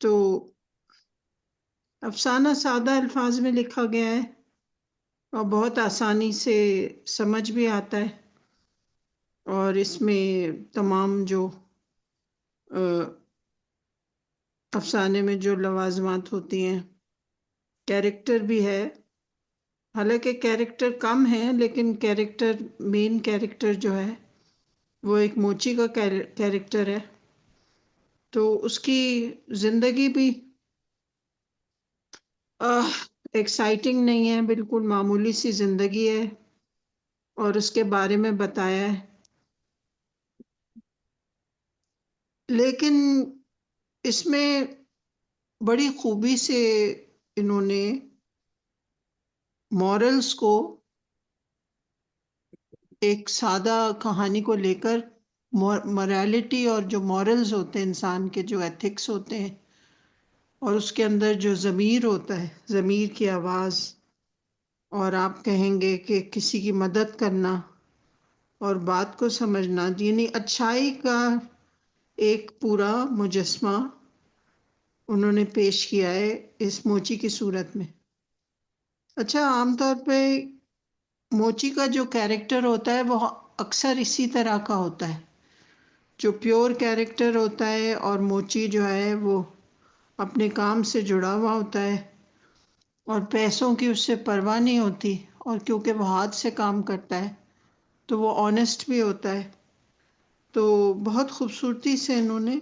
تو افسانہ سادہ الفاظ میں لکھا گیا ہے اور بہت آسانی سے سمجھ بھی آتا ہے، اور اس میں تمام جو افسانے میں جو لوازمات ہوتی ہیں، کیریکٹر بھی ہے، حالانکہ کیریکٹر کم ہے لیکن کیریکٹر، مین کیریکٹر جو ہے وہ ایک موچی کا کیریکٹر ہے، تو اس کی زندگی بھی ایکسائٹنگ نہیں ہے، بالکل معمولی سی زندگی ہے، اور اس کے بارے میں بتایا ہے، لیکن اس میں بڑی خوبی سے انہوں نے مورلز کو ایک سادہ کہانی کو لے کر مورالٹی اور جو مورلز ہوتے ہیں، انسان کے جو ایتھکس ہوتے ہیں، اور اس کے اندر جو ضمیر ہوتا ہے، ضمیر کی آواز، اور آپ کہیں گے کہ کسی کی مدد کرنا اور بات کو سمجھنا، یعنی اچھائی کا ایک پورا مجسمہ انہوں نے پیش کیا ہے اس موچی کی صورت میں۔ اچھا، عام طور پہ موچی کا جو کیریکٹر ہوتا ہے وہ اکثر اسی طرح کا ہوتا ہے، جو پیور کیریکٹر ہوتا ہے، اور موچی جو ہے وہ اپنے کام سے جڑا ہوا ہوتا ہے اور پیسوں کی اس سے پرواہ نہیں ہوتی، اور کیونکہ وہ ہاتھ سے کام کرتا ہے تو وہ آنےسٹ بھی ہوتا ہے۔ تو بہت خوبصورتی سے انہوں نے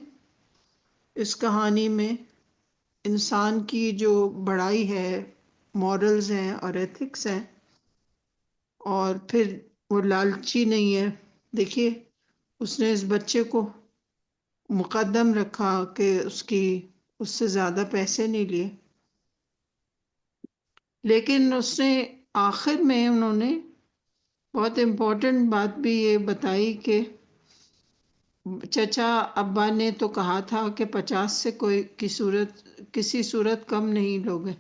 اس کہانی میں انسان کی جو بڑائی ہے، مورلز ہیں اور ایتھکس ہیں، اور پھر وہ لالچی نہیں ہے۔ دیکھیے، اس نے اس بچے کو مقدم رکھا کہ اس سے زیادہ پیسے نہیں لیے، لیکن اس نے آخر میں انہوں نے بہت امپورٹنٹ بات بھی یہ بتائی کہ چچا ابا نے تو کہا تھا کہ 50 سے کسی صورت کم نہیں لوگے،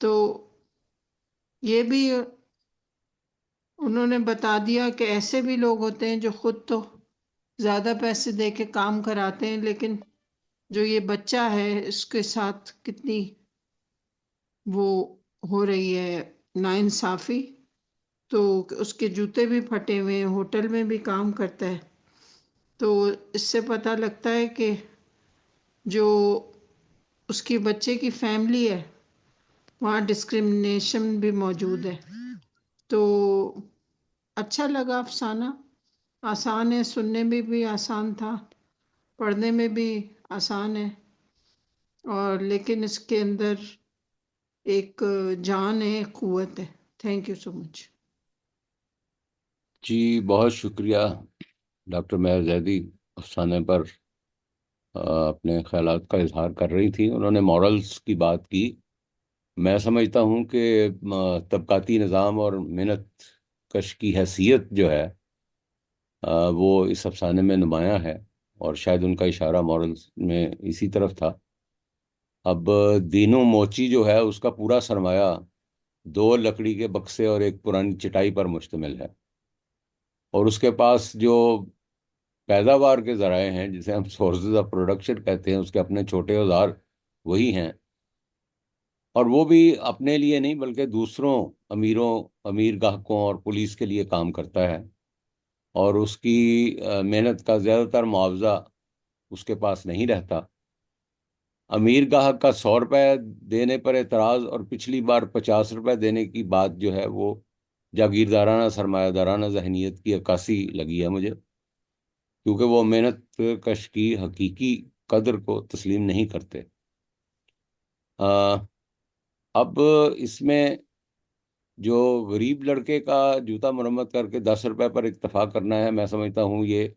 تو یہ بھی انہوں نے بتا دیا کہ ایسے بھی لوگ ہوتے ہیں جو خود تو زیادہ پیسے دے کے کام کراتے ہیں، لیکن جو یہ بچہ ہے اس کے ساتھ کتنی وہ ہو رہی ہے ناانصافی، تو اس کے جوتے بھی پھٹے ہوئے ہیں، ہوٹل میں بھی کام کرتا ہے، تو اس سے پتہ لگتا ہے کہ جو اس کی بچے کی فیملی ہے وہاں ڈسکرمنیشن بھی موجود ہے۔ تو اچھا لگا افسانہ، آسان ہے، سننے میں بھی آسان تھا، پڑھنے میں بھی آسان ہے، اور لیکن اس کے اندر ایک جان ہے، قوت ہے۔ تھینک یو سو مچ۔ جی بہت شکریہ ڈاکٹر مہر زیدی، افسانے پر اپنے خیالات کا اظہار کر رہی تھی۔ انہوں نے مورلز کی بات کی۔ میں سمجھتا ہوں کہ طبقاتی نظام اور محنت کش کی حیثیت جو ہے وہ اس افسانے میں نمایاں ہے، اور شاید ان کا اشارہ مورلز میں اسی طرف تھا۔ اب دینو موچی جو ہے اس کا پورا سرمایہ 2 لکڑی کے بکسے اور ایک پرانی چٹائی پر مشتمل ہے، اور اس کے پاس جو پیداوار کے ذرائع ہیں جسے ہم سورسز آف پروڈکشن کہتے ہیں، اس کے اپنے چھوٹے اوزار وہی ہیں، اور وہ بھی اپنے لیے نہیں بلکہ دوسروں امیر گاہکوں اور پولیس کے لیے کام کرتا ہے، اور اس کی محنت کا زیادہ تر معاوضہ اس کے پاس نہیں رہتا۔ امیر گاہک کا 100 روپے دینے پر اعتراض اور پچھلی بار 50 روپے دینے کی بات جو ہے وہ جاگیردارانہ سرمایہ دارانہ ذہنیت کی عکاسی لگی ہے مجھے، کیونکہ وہ محنت کش کی حقیقی قدر کو تسلیم نہیں کرتے۔ اب اس میں جو غریب لڑکے کا جوتا مرمت کر کے 10 روپے پر اکتفا کرنا ہے، میں سمجھتا ہوں یہ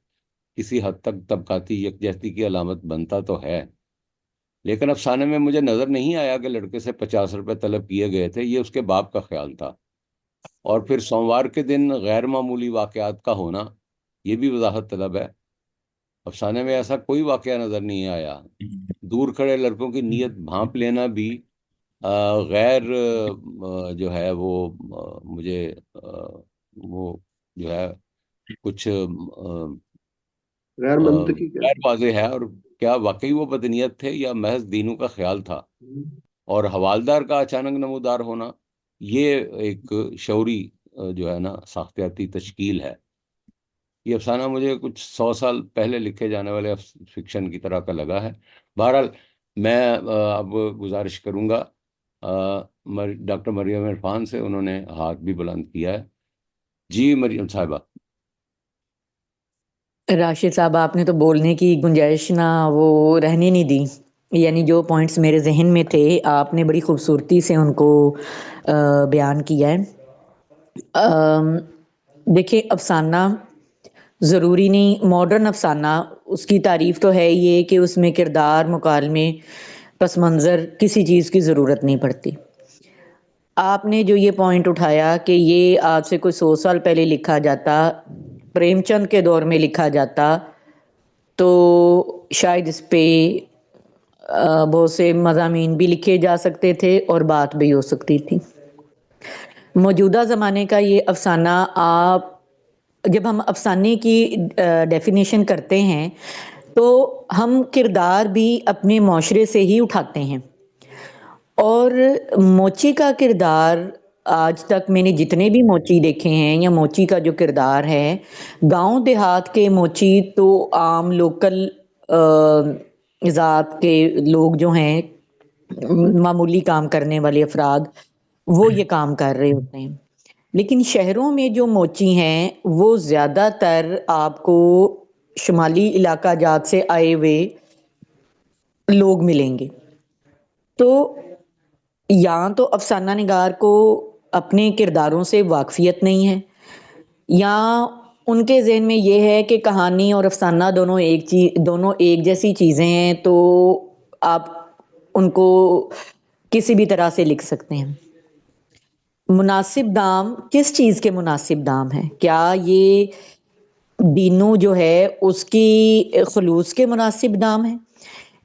کسی حد تک طبقاتی یکجہتی کی علامت بنتا تو ہے، لیکن افسانے میں مجھے نظر نہیں آیا کہ لڑکے سے 50 روپے طلب کیے گئے تھے۔ یہ اس کے باپ کا خیال تھا، اور پھر سوموار کے دن غیر معمولی واقعات کا ہونا یہ بھی وضاحت طلب ہے۔ افسانے میں ایسا کوئی واقعہ نظر نہیں آیا۔ دور کھڑے لڑکوں کی نیت بھانپ لینا بھی غیر جو ہے وہ مجھے وہ جو ہے کچھ غیر منطقی غیر واضح ہے، اور کیا واقعی وہ بدنیت تھے یا محض دینوں کا خیال تھا؟ اور حوالدار کا اچانک نمودار ہونا یہ ایک شعوری جو ہے نا ساختیاتی تشکیل ہے۔ یہ افسانہ مجھے کچھ 100 سال پہلے لکھے جانے والے فکشن کی طرح کا لگا ہے۔ بہرحال میں اب گزارش کروں گا ڈاکٹر مریم عرفان سے، انہوں نے ہاتھ بھی بلند کیا ہے۔ جی مریم صاحبہ۔ راشد صاحب، آپ نے تو بولنے کی گنجائش نہ وہ رہنے نہیں دی، یعنی جو پوائنٹس میرے ذہن میں تھے آپ نے بڑی خوبصورتی سے ان کو بیان کیا ہے۔ دیکھیں، افسانہ ضروری نہیں، ماڈرن افسانہ اس کی تعریف تو ہے یہ کہ اس میں کردار، مکالمے، پس منظر، کسی چیز کی ضرورت نہیں پڑتی۔ آپ نے جو یہ پوائنٹ اٹھایا کہ یہ آج سے کوئی 100 سال پہلے لکھا جاتا، پریم چند کے دور میں لکھا جاتا، تو شاید اس پہ بہت سے مضامین بھی لکھے جا سکتے تھے اور بات بھی ہو سکتی تھی۔ موجودہ زمانے کا یہ افسانہ، آپ جب ہم افسانے کی ڈیفینیشن کرتے ہیں تو ہم کردار بھی اپنے معاشرے سے ہی اٹھاتے ہیں، اور موچی کا کردار آج تک میں نے جتنے بھی موچی دیکھے ہیں، یا موچی کا جو کردار ہے، گاؤں دیہات کے موچی تو عام لوکل ذات کے لوگ جو ہیں، معمولی کام کرنے والے افراد، وہ یہ کام کر رہے ہوتے ہیں۔ لیکن شہروں میں جو موچی ہیں وہ زیادہ تر آپ کو شمالی علاقہ جات سے آئے ہوئے لوگ ملیں گے۔ تو یہاں تو افسانہ نگار کو اپنے کرداروں سے واقفیت نہیں ہے، یا ان کے ذہن میں یہ ہے کہ کہانی اور افسانہ دونوں ایک جیسی چیزیں ہیں، تو آپ ان کو کسی بھی طرح سے لکھ سکتے ہیں۔ مناسب دام کس چیز کے مناسب دام ہے؟ کیا یہ دینوں جو ہے اس کی خلوص کے مناسب دام ہے،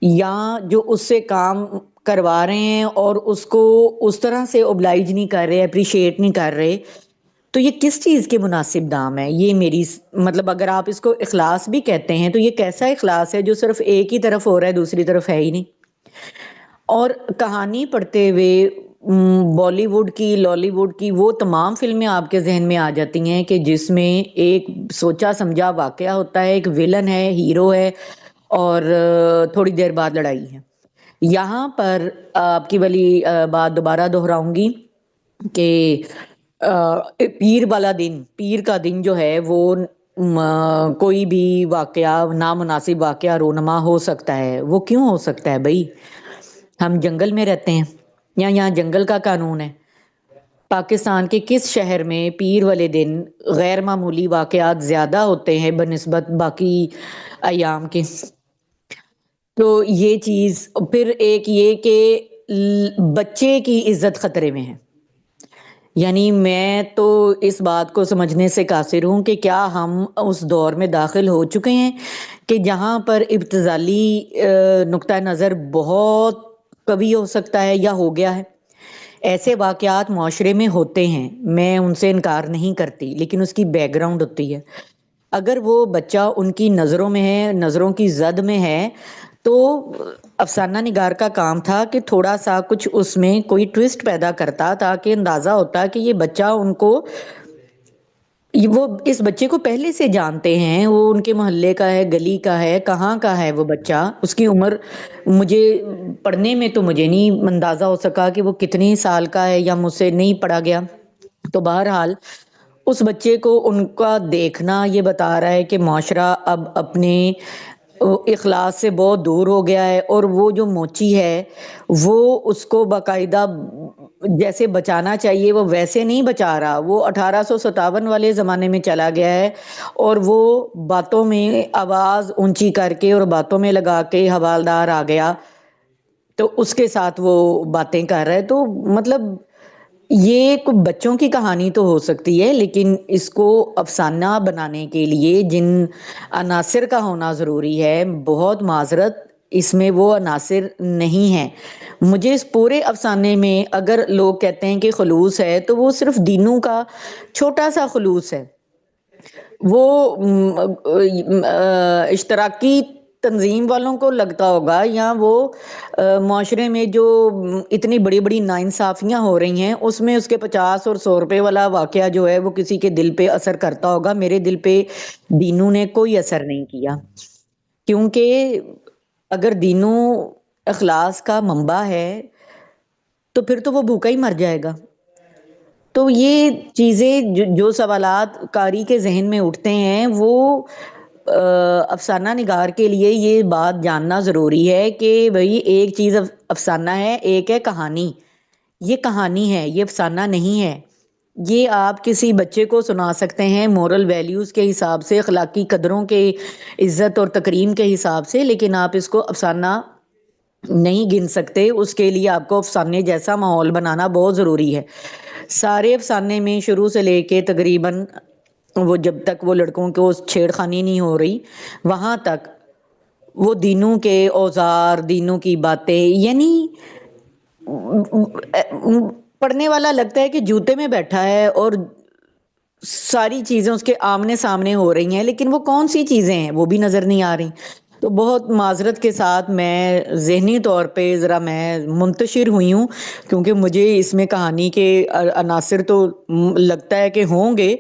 یا جو اس سے کام کروا رہے ہیں اور اس کو اس طرح سے اوبلائج نہیں کر رہے، اپریشیٹ نہیں کر رہے، تو یہ کس چیز کے مناسب دام ہے؟ یہ میری مطلب اگر آپ اس کو اخلاص بھی کہتے ہیں تو یہ کیسا اخلاص ہے جو صرف ایک ہی طرف ہو رہا ہے، دوسری طرف ہے ہی نہیں؟ اور کہانی پڑھتے ہوئے بالی ووڈ کی، لالی ووڈ کی وہ تمام فلمیں آپ کے ذہن میں آ جاتی ہیں کہ جس میں ایک سوچا سمجھا واقعہ ہوتا ہے، ایک ویلن ہے، ہیرو ہے، اور تھوڑی دیر بعد لڑائی ہے۔ یہاں پر آپ کی والی بات دوبارہ دہراؤں گی کہ پیر کا دن جو ہے وہ کوئی بھی واقعہ، نامناسب واقعہ رونما ہو سکتا ہے۔ وہ کیوں ہو سکتا ہے بھائی؟ ہم جنگل میں رہتے ہیں، یا یہاں جنگل کا قانون ہے؟ پاکستان کے کس شہر میں پیر والے دن غیر معمولی واقعات زیادہ ہوتے ہیں بنسبت باقی ایام کے؟ تو یہ چیز، پھر ایک یہ کہ بچے کی عزت خطرے میں ہے۔ یعنی میں تو اس بات کو سمجھنے سے قاصر ہوں کہ کیا ہم اس دور میں داخل ہو چکے ہیں کہ جہاں پر ابتذالی نقطہ نظر بہت قوی ہو سکتا ہے یا ہو گیا ہے۔ ایسے واقعات معاشرے میں ہوتے ہیں، میں ان سے انکار نہیں کرتی، لیکن اس کی بیک گراؤنڈ ہوتی ہے. اگر وہ بچہ ان کی نظروں میں ہے، نظروں کی زد میں ہے، تو افسانہ نگار کا کام تھا کہ تھوڑا سا کچھ اس میں کوئی ٹویسٹ پیدا کرتا تاکہ اندازہ ہوتا کہ یہ بچہ ان کو، وہ اس بچے کو پہلے سے جانتے ہیں، وہ ان کے محلے کا ہے، گلی کا ہے، کہاں کا ہے وہ بچہ. اس کی عمر مجھے پڑھنے میں تو مجھے نہیں اندازہ ہو سکا کہ وہ کتنی سال کا ہے، یا مجھ سے نہیں پڑھا گیا. تو بہرحال اس بچے کو ان کا دیکھنا یہ بتا رہا ہے کہ معاشرہ اب اپنے اخلاص سے بہت دور ہو گیا ہے، اور وہ جو موچی ہے وہ اس کو باقاعدہ جیسے بچانا چاہیے وہ ویسے نہیں بچا رہا. وہ 1857 والے زمانے میں چلا گیا ہے، اور وہ باتوں میں آواز اونچی کر کے اور باتوں میں لگا کے حوالدار آ گیا، تو اس کے ساتھ وہ باتیں کر رہا ہے. تو مطلب یہ کوئی بچوں کی کہانی تو ہو سکتی ہے، لیکن اس کو افسانہ بنانے کے لیے جن عناصر کا ہونا ضروری ہے، بہت معذرت، اس میں وہ عناصر نہیں ہیں. مجھے اس پورے افسانے میں اگر لوگ کہتے ہیں کہ خلوص ہے، تو وہ صرف دینوں کا چھوٹا سا خلوص ہے. وہ اشتراکی تنظیم والوں کو لگتا ہوگا، یا وہ معاشرے میں جو اتنی بڑی بڑی ناانصافیاں ہو رہی ہیں اس میں اس کے 50 اور 100 روپے والا واقعہ جو ہے وہ کسی کے دل پہ اثر کرتا ہوگا. میرے دل پہ دینوں نے کوئی اثر نہیں کیا، کیونکہ اگر دینوں اخلاص کا منبع ہے تو پھر تو وہ بھوکا ہی مر جائے گا. تو یہ چیزیں جو سوالات قاری کے ذہن میں اٹھتے ہیں، وہ افسانہ نگار کے لیے یہ بات جاننا ضروری ہے کہ بھئی ایک چیز افسانہ ہے، ایک ہے کہانی. یہ کہانی ہے، یہ افسانہ نہیں ہے. یہ آپ کسی بچے کو سنا سکتے ہیں مورل ویلیوز کے حساب سے، اخلاقی قدروں کے، عزت اور تکریم کے حساب سے، لیکن آپ اس کو افسانہ نہیں گن سکتے. اس کے لیے آپ کو افسانے جیسا ماحول بنانا بہت ضروری ہے. سارے افسانے میں شروع سے لے کے تقریباً وہ جب تک وہ لڑکوں کو چھیڑ خانی نہیں ہو رہی وہاں تک وہ دینوں کے اوزار، دینوں کی باتیں، یعنی پڑھنے والا لگتا ہے کہ جوتے میں بیٹھا ہے اور ساری چیزیں اس کے آمنے سامنے ہو رہی ہیں، لیکن وہ کون سی چیزیں ہیں وہ بھی نظر نہیں آ رہی. تو بہت معذرت کے ساتھ میں ذہنی طور پہ ذرا میں منتشر ہوئی ہوں، کیونکہ مجھے اس میں کہانی کے عناصر تو لگتا ہے کہ ہوں گے.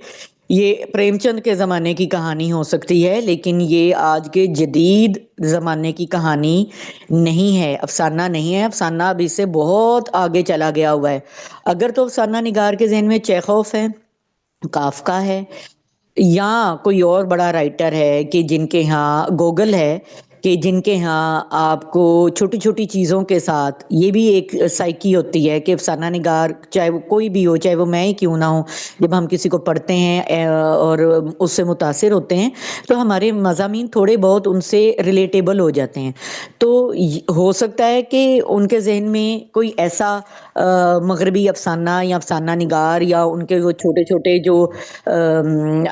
یہ پریم چند کے زمانے کی کہانی ہو سکتی ہے، لیکن یہ آج کے جدید زمانے کی کہانی نہیں ہے، افسانہ نہیں ہے. افسانہ اب اس سے بہت آگے چلا گیا ہوا ہے. اگر تو افسانہ نگار کے ذہن میں چیخوف ہے، کافکا ہے، یا کوئی اور بڑا رائٹر ہے کہ جن کے ہاں گوگل ہے، کہ جن کے ہاں آپ کو چھوٹی چھوٹی چیزوں کے ساتھ، یہ بھی ایک سائیکی ہوتی ہے کہ افسانہ نگار چاہے وہ کوئی بھی ہو، چاہے وہ میں ہی کیوں نہ ہوں، جب ہم کسی کو پڑھتے ہیں اور اس سے متاثر ہوتے ہیں تو ہمارے مضامین تھوڑے بہت ان سے ریلیٹیبل ہو جاتے ہیں. تو ہو سکتا ہے کہ ان کے ذہن میں کوئی ایسا مغربی افسانہ یا افسانہ نگار یا ان کے وہ چھوٹے چھوٹے جو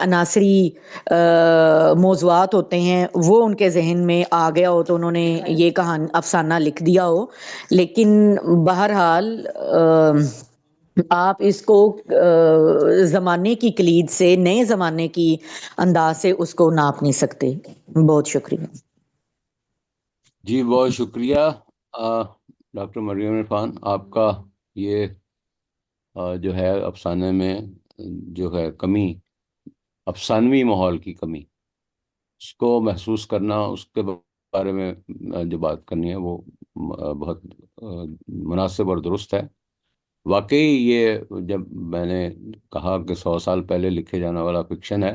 عناصری موضوعات ہوتے ہیں وہ ان کے ذہن میں آ گیا ہو تو انہوں نے یہ کہانی افسانہ لکھ دیا ہو. لیکن بہرحال آپ اس کو زمانے کی کلید سے، نئے زمانے کی انداز سے اس کو ناپ نہیں سکتے. بہت شکریہ. جی بہت شکریہ ڈاکٹر مریم عرفان. آپ کا یہ جو ہے افسانے میں جو ہے کمی، افسانوی ماحول کی کمی، اس کو محسوس کرنا، اس کے بارے میں جو بات کرنی ہے وہ بہت مناسب اور درست ہے. واقعی یہ جب میں نے کہا کہ 100 سال پہلے لکھے جانے والا فکشن ہے،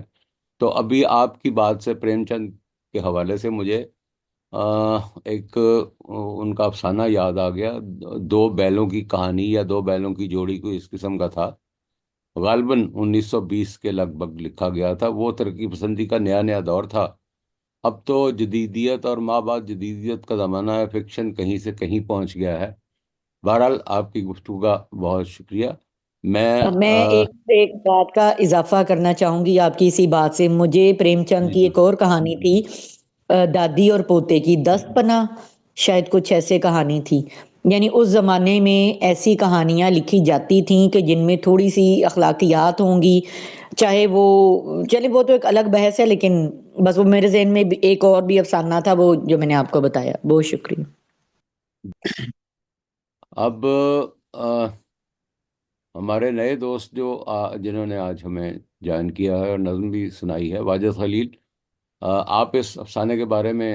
تو ابھی آپ کی بات سے پریم چند کے حوالے سے مجھے ایک ان کا افسانہ یاد آ گیا. 2 بیلوں کی کہانی یا 2 بیلوں کی جوڑی کوئی اس قسم کا تھا، غالباً 1920 کے لگ بھگ لکھا گیا تھا. وہ ترقی پسندی کا نیا دور تھا. اب تو جدیدیت اور ماں بعد جدیدیت کا زمانہ ہے، فکشن کہیں سے کہیں پہنچ گیا ہے. بہرحال آپ کی گفتگو کا بہت شکریہ. میں ایک بات کا اضافہ کرنا چاہوں گی آپ کی اسی بات سے. مجھے پریم چند کی ایک اور کہانی تھی، دادی اور پوتے کی، 10 پناہ شاید کچھ ایسے کہانی تھی. یعنی اس زمانے میں ایسی کہانیاں لکھی جاتی تھیں کہ جن میں تھوڑی سی اخلاقیات ہوں گی، چاہے وہ چلے وہ تو ایک الگ بحث ہے، لیکن بس وہ میرے ذہن میں ایک اور بھی افسانہ تھا وہ جو میں نے آپ کو بتایا۔ بہت شکریہ۔ اب ہمارے نئے دوست جو جنہوں نے آج ہمیں جوائن کیا ہے اور نظم بھی سنائی ہے، واجد خلیل، آپ اس افسانے کے بارے میں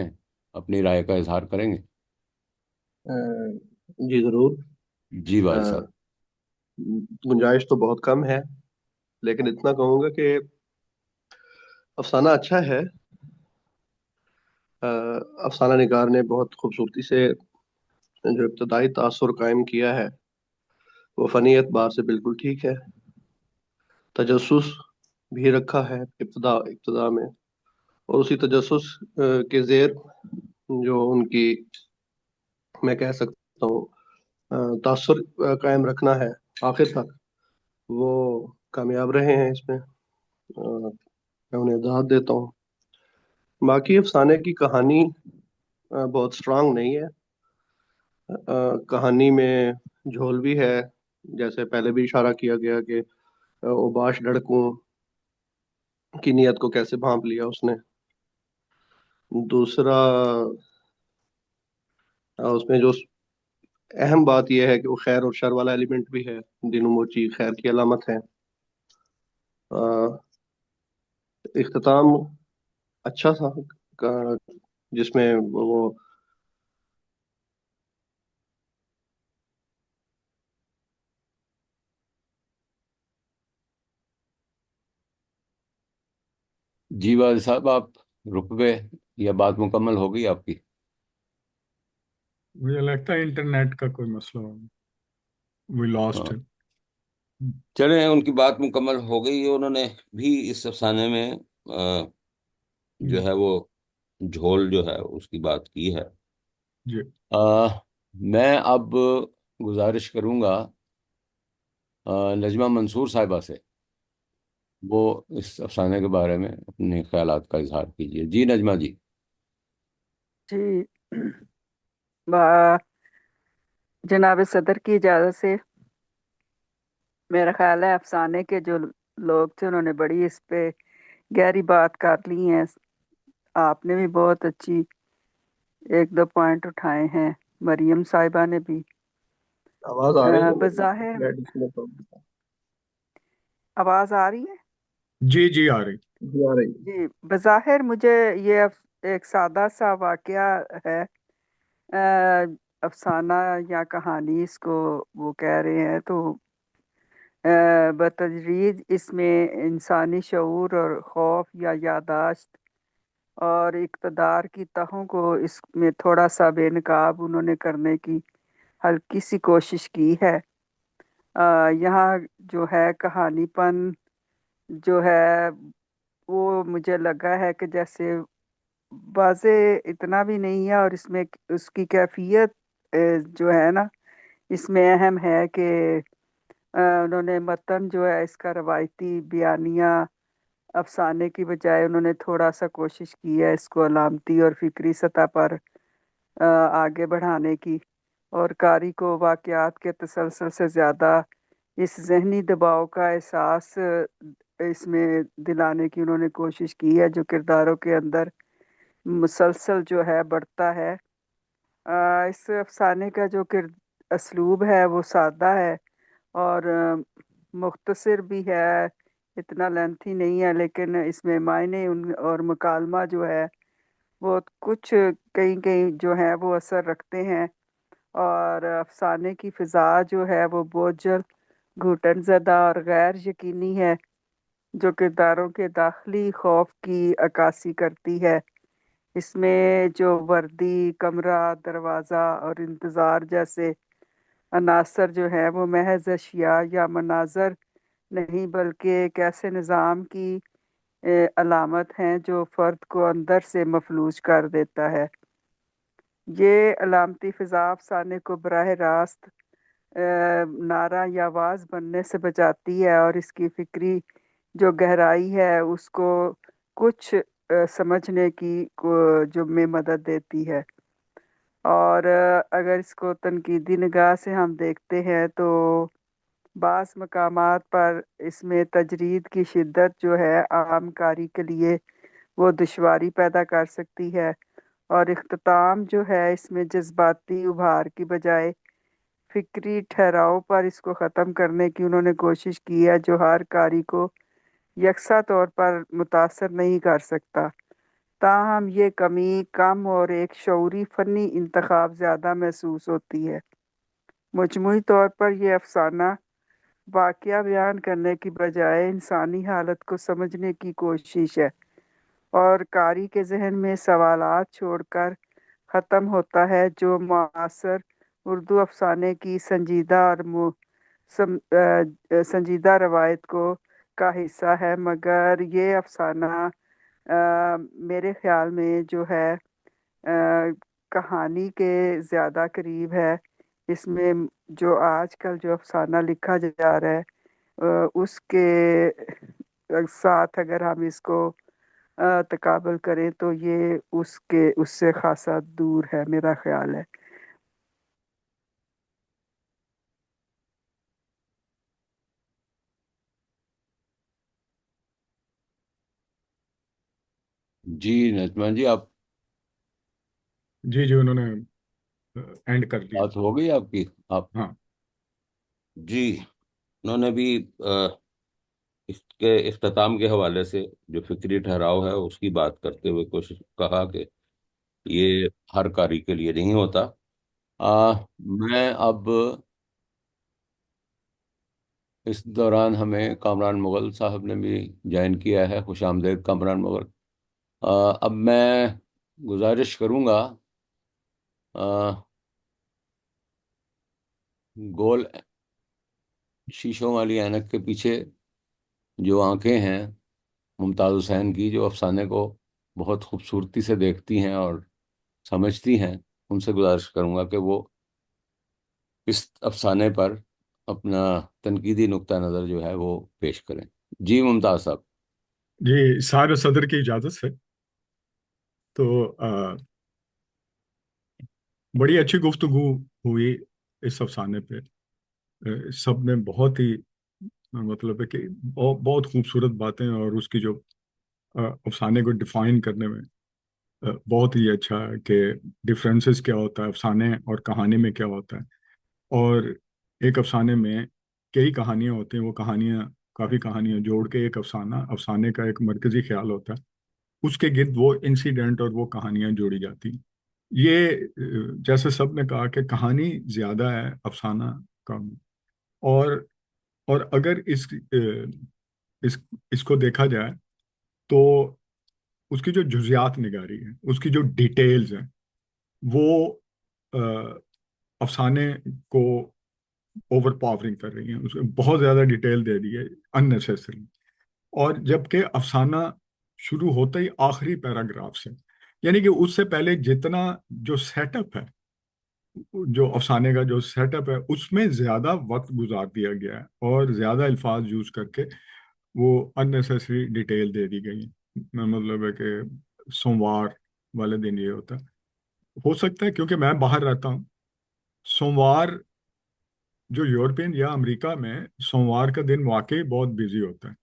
اپنی رائے کا اظہار کریں گے؟ جی ضرور۔ جی واجد صاحب۔ گنجائش تو بہت کم ہے، لیکن اتنا کہوں گا کہ افسانہ اچھا ہے۔ افسانہ نگار نے بہت خوبصورتی سے جو ابتدائی تاثر قائم کیا ہے وہ فنی اعتبار سے بالکل ٹھیک ہے۔ تجسس بھی رکھا ہے ابتدا میں، اور اسی تجسس کے زیر جو ان کی میں کہہ سکتا ہوں تاثر قائم رکھنا ہے آخر تک، وہ کامیاب رہے ہیں اس میں۔ میں انہیں داد دیتا ہوں۔ باقی افسانے کی کہانی بہت سٹرانگ نہیں ہے۔ کہانی میں جھول بھی ہے، جیسے پہلے بھی اشارہ کیا گیا کہ اوباش لڑکوں کی نیت کو کیسے بھانپ لیا اس نے۔ دوسرا اس میں جو اہم بات یہ ہے کہ وہ خیر اور شر والا ایلیمنٹ بھی ہے، دینوں موچی خیر کی علامت ہے۔ اختتام اچھا تھا جس میں وہ جی واجد صاحب، آپ رک گئے یا بات مکمل ہو گئی آپ کی؟ مجھے لگتا ہے انٹرنیٹ کا کوئی مسئلہ ہوگا، وی ہاں، لاسٹ۔ چلیں ان کی بات مکمل ہو گئی۔ انہوں نے بھی اس افسانے میں جو ہے وہ جھول جو ہے اس کی بات کی ہے۔ جی میں اب گزارش کروں گا نجمہ منصور صاحبہ سے، وہ اس افسانے کے بارے میں اپنے خیالات کا اظہار کیجیے۔ جی نجمہ جی۔ جی، جناب صدر کی اجازت سے، میرا خیال ہے افسانے کے جو لوگ تھے انہوں نے بڑی اس پہ گہری بات کر لی ہیں۔ آپ نے بھی بہت اچھی ایک دو پوائنٹ اٹھائے ہیں، مریم صاحبہ نے بھی۔ آواز آ رہی ہے میری؟ بظاہر میں ڈسکنیکٹ ہو گیا۔ آواز آ رہی ہے؟ جی جی آ رہی۔ جی آ رہی۔ جی، بظاہر مجھے یہ ایک سادہ سا واقعہ ہے، افسانہ یا کہانی اس کو وہ کہہ رہے ہیں، تو بتدریج اس میں انسانی شعور اور خوف یا یاداشت اور اقتدار کی تہوں کو اس میں تھوڑا سا بے نقاب انہوں نے کرنے کی ہلکی سی کوشش کی ہے۔ یہاں جو ہے کہانی پن جو ہے وہ مجھے لگا ہے کہ جیسے واضح اتنا بھی نہیں ہے، اور اس میں اس کی کیفیت جو ہے نا اس میں اہم ہے کہ انہوں نے متن جو ہے اس کا روایتی بیانیہ افسانے کی بجائے انہوں نے تھوڑا سا کوشش کی ہے اس کو علامتی اور فکری سطح پر آگے بڑھانے کی، اور قاری کو واقعات کے تسلسل سے زیادہ اس ذہنی دباؤ کا احساس اس میں دلانے کی انہوں نے کوشش کی ہے جو کرداروں کے اندر مسلسل جو ہے بڑھتا ہے۔ اس افسانے کا جو اسلوب ہے وہ سادہ ہے اور مختصر بھی ہے، اتنا لینتھی نہیں ہے، لیکن اس میں معنی اور مکالمہ جو ہے وہ کچھ کہیں کہیں جو ہے وہ اثر رکھتے ہیں، اور افسانے کی فضا جو ہے وہ بوجھل، گھٹن زدہ اور غیر یقینی ہے، جو کرداروں کے داخلی خوف کی عکاسی کرتی ہے۔ اس میں جو وردی، کمرہ، دروازہ اور انتظار جیسے عناصر جو ہے وہ محض اشیاء یا مناظر نہیں بلکہ ایک ایسے نظام کی علامت ہیں جو فرد کو اندر سے مفلوج کر دیتا ہے۔ یہ علامتی فضا افسانے کو براہ راست نعرہ یا آواز بننے سے بچاتی ہے، اور اس کی فکری جو گہرائی ہے اس کو کچھ سمجھنے کی جو میں مدد دیتی ہے۔ اور اگر اس کو تنقیدی نگاہ سے ہم دیکھتے ہیں تو بعض مقامات پر اس میں تجرید کی شدت جو ہے عام قاری کے لیے وہ دشواری پیدا کر سکتی ہے، اور اختتام جو ہے اس میں جذباتی ابھار کی بجائے فکری ٹھہراؤ پر اس کو ختم کرنے کی انہوں نے کوشش کی ہے، جو ہر قاری کو یکساں طور پر متاثر نہیں کر سکتا۔ تاہم یہ کمی کم اور ایک شعوری فنی انتخاب زیادہ محسوس ہوتی ہے۔ مجموعی طور پر یہ افسانہ واقعہ بیان کرنے کی بجائے انسانی حالت کو سمجھنے کی کوشش ہے، اور قاری کے ذہن میں سوالات چھوڑ کر ختم ہوتا ہے، جو معاصر اردو افسانے کی سنجیدہ روایت کا حصہ ہے۔ مگر یہ افسانہ میرے خیال میں جو ہے کہانی کے زیادہ قریب ہے۔ اس میں جو آج کل جو افسانہ لکھا جا رہا ہے اس کے ساتھ اگر ہم اس کو تقابل کریں تو یہ اس سے خاصا دور ہے، میرا خیال ہے۔ جی نجمان جی، آپ جی جی، انہوں نے اینڈ کر دیا۔ بات ہو گئی آپ کی؟ آپ ہاں جی، انہوں نے بھی اس کے اختتام کے حوالے سے جو فکری ٹھہراؤ ہے اس کی بات کرتے ہوئے کہا کہ یہ ہر قاری کے لیے نہیں ہوتا۔ میں اب اس دوران ہمیں کامران مغل صاحب نے بھی جوائن کیا ہے۔ خوش آمدید کامران مغل۔ اب میں گزارش کروں گا، گول شیشوں والی اینک کے پیچھے جو آنکھیں ہیں ممتاز حسین کی، جو افسانے کو بہت خوبصورتی سے دیکھتی ہیں اور سمجھتی ہیں، ان سے گزارش کروں گا کہ وہ اس افسانے پر اپنا تنقیدی نقطہ نظر جو ہے وہ پیش کریں۔ جی ممتاز صاحب۔ جی، سارے صدر کی اجازت سے تو بڑی اچھی گفتگو ہوئی اس افسانے پہ۔ سب نے بہت ہی مطلب ہے کہ بہت خوبصورت باتیں، اور اس کی جو افسانے کو ڈیفائن کرنے میں بہت ہی اچھا ہے کہ ڈفرینسز کیا ہوتا ہے افسانے اور کہانی میں، کیا ہوتا ہے۔ اور ایک افسانے میں کئی کہانیاں ہوتی ہیں، وہ کافی کہانیاں جوڑ کے ایک افسانے کا ایک مرکزی خیال ہوتا ہے، اس کے گرد وہ انسیڈنٹ اور وہ کہانیاں جوڑی جاتی ہیں۔ یہ جیسے سب نے کہا کہ کہانی زیادہ ہے، افسانہ کم۔ اور اگر اس اس کو دیکھا جائے تو اس کی جو جزیات نگاری ہے، اس کی جو ڈیٹیلز ہیں، وہ افسانے کو اوور پاورنگ کر رہی ہیں، اس میں بہت زیادہ ڈیٹیل دے دی ہے اننیسیسری۔ اور جبکہ افسانہ شروع ہوتا ہی آخری پیراگراف سے، یعنی کہ اس سے پہلے جتنا جو سیٹ اپ ہے، جو افسانے کا جو سیٹ اپ ہے، اس میں زیادہ وقت گزار دیا گیا ہے اور زیادہ الفاظ یوز کر کے وہ اننیسیسری ڈیٹیل دے دی گئی۔ مطلب ہے کہ سوموار والے دن یہ ہوتا ہے، ہو سکتا ہے کیونکہ میں باہر رہتا ہوں، سوموار جو یورپین یا امریکہ میں سوموار کا دن واقعی بہت بیزی ہوتا ہے،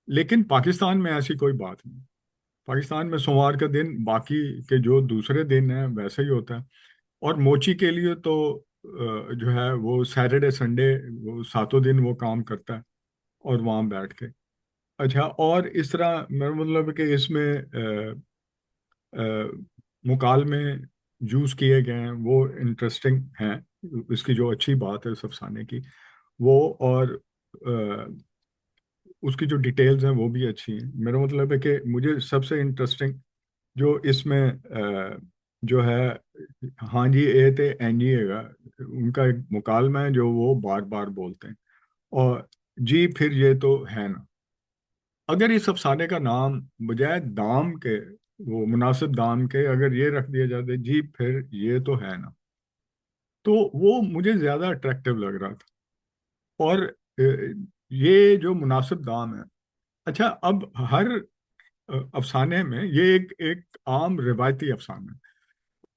لیکن پاکستان میں ایسی کوئی بات نہیں۔ پاکستان میں سوموار کا دن باقی کے جو دوسرے دن ہیں ویسے ہی ہوتا ہے۔ اور موچی کے لیے تو جو ہے وہ سیٹرڈے سنڈے وہ ساتوں دن وہ کام کرتا ہے اور وہاں بیٹھ کے۔ اچھا، اور اس طرح میرا مطلب ہے کہ اس میں مکالمے یوز کیے گئے ہیں، وہ انٹرسٹنگ ہیں۔ اس کی جو اچھی بات ہے اس افسانے کی وہ، اور اس کی جو ڈیٹیلز ہیں وہ بھی اچھی ہیں۔ میرا مطلب ہے کہ مجھے سب سے انٹرسٹنگ جو اس میں جو ہے، ہاں جی اے تے این جی اے گا، ان کا ایک مکالمہ ہے جو وہ بار بار بولتے ہیں، اور جی پھر یہ تو ہے نا۔ اگر اس افسانے کا نام بجائے دام کے، وہ مناسب دام کے، اگر یہ رکھ دیا جاتا جی پھر یہ تو ہے نا، تو وہ مجھے زیادہ اٹریکٹیو لگ رہا تھا۔ اور یہ جو مناسب دام ہے، اچھا اب ہر افسانے میں یہ ایک عام روایتی افسانہ ہے،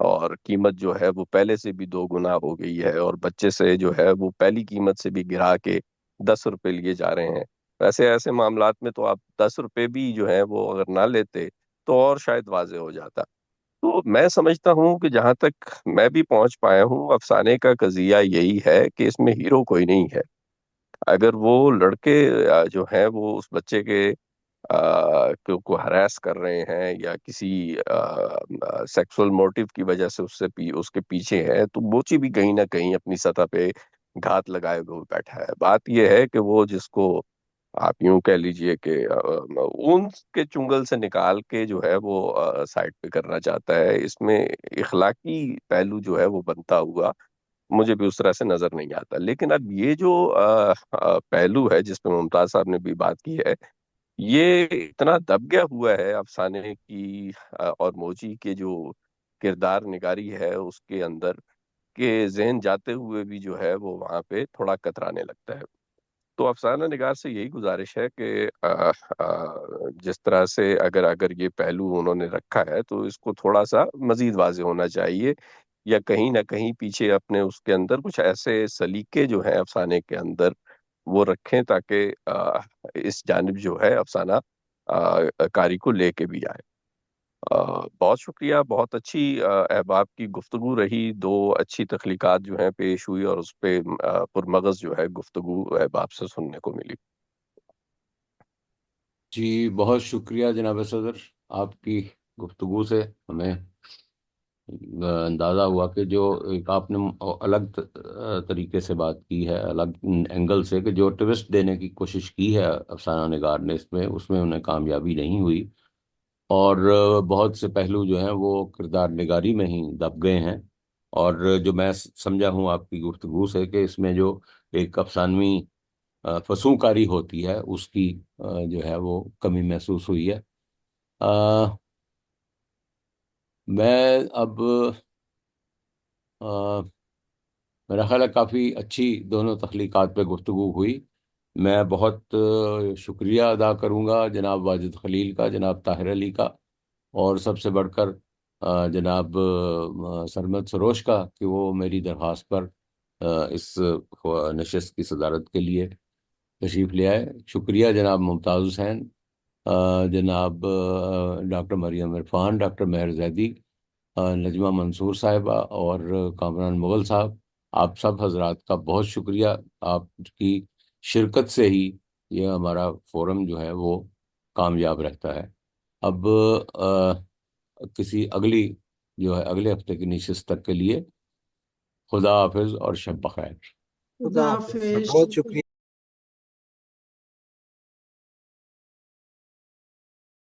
اور قیمت جو ہے وہ پہلے سے بھی 2 گنا ہو گئی ہے، اور بچے سے جو ہے وہ پہلی قیمت سے بھی گرا کے 10 روپے لیے جا رہے ہیں۔ ایسے معاملات میں تو آپ 10 روپے بھی جو ہے وہ اگر نہ لیتے تو اور شاید واضح ہو جاتا۔ تو میں سمجھتا ہوں کہ جہاں تک میں بھی پہنچ پایا ہوں، افسانے کا قضیہ یہی ہے کہ اس میں ہیرو کوئی نہیں ہے۔ اگر وہ لڑکے جو ہیں وہ اس بچے کے کو ہراس کر رہے ہیں یا کسی سیکسول موٹیو کی وجہ سے اس کے پیچھے ہے، تو بوچی بھی کہیں نہ کہیں اپنی سطح پہ گھات لگائے ہوئے بیٹھا ہے۔ بات یہ ہے کہ وہ جس کو آپ یوں کہہ لیجئے کہ اون کے چنگل سے نکال کے جو ہے وہ سائڈ پہ کرنا چاہتا ہے، اس میں اخلاقی پہلو جو ہے وہ بنتا ہوا مجھے بھی اس طرح سے نظر نہیں آتا۔ لیکن اب یہ جو پہلو ہے جس پہ ممتاز صاحب نے بھی بات کی ہے، یہ اتنا دب گیا ہوا ہے افسانے کی اور موچی کے جو کردار نگاری ہے اس کے اندر، کہ ذہن جاتے ہوئے بھی جو ہے وہ وہاں پہ تھوڑا کترانے لگتا ہے۔ تو افسانہ نگار سے یہی گزارش ہے کہ جس طرح سے اگر یہ پہلو انہوں نے رکھا ہے تو اس کو تھوڑا سا مزید واضح ہونا چاہیے، یا کہیں نہ کہیں پیچھے اپنے اس کے اندر کچھ ایسے سلیقے جو ہیں افسانے کے اندر وہ رکھیں تاکہ اس جانب جو ہے افسانہ کاری کو لے کے بھی آئے۔ بہت شکریہ، بہت اچھی احباب کی گفتگو رہی، 2 اچھی تخلیقات جو ہیں پیش ہوئی اور اس پہ پرمغز جو ہے گفتگو احباب سے سننے کو ملی۔ جی بہت شکریہ جناب صدر، آپ کی گفتگو سے ہمیں اندازہ ہوا کہ جو ایک آپ نے الگ طریقے سے بات کی ہے، الگ اینگل سے، کہ جو ٹوسٹ دینے کی کوشش کی ہے افسانہ نگار نے اس میں انہیں کامیابی نہیں ہوئی، اور بہت سے پہلو جو ہیں وہ کردار نگاری میں ہی دب گئے ہیں۔ اور جو میں سمجھا ہوں آپ کی گفتگو سے کہ اس میں جو ایک افسانوی فسونکاری ہوتی ہے اس کی جو ہے وہ کمی محسوس ہوئی ہے۔ میں اب میرا خیال ہے کافی اچھی دونوں تخلیقات پہ گفتگو ہوئی۔ میں بہت شکریہ ادا کروں گا جناب واجد خلیل کا، جناب طاہر علی کا، اور سب سے بڑھ کر جناب سرمد سروش کا کہ وہ میری درخواست پر اس نشست کی صدارت کے لیے تشریف لے آئے۔ شکریہ جناب ممتاز حسین، جناب ڈاکٹر مریم عرفان، ڈاکٹر مہر زیدی، نجمہ منصور صاحبہ اور کامران مغل صاحب، آپ سب حضرات کا بہت شکریہ۔ آپ کی شرکت سے ہی یہ ہمارا فورم جو ہے وہ کامیاب رہتا ہے۔ اب کسی اگلی جو ہے اگلے ہفتے کی نشست تک کے لیے خدا حافظ اور شب بخیر۔ خدا حافظ۔ بہت شکریہ۔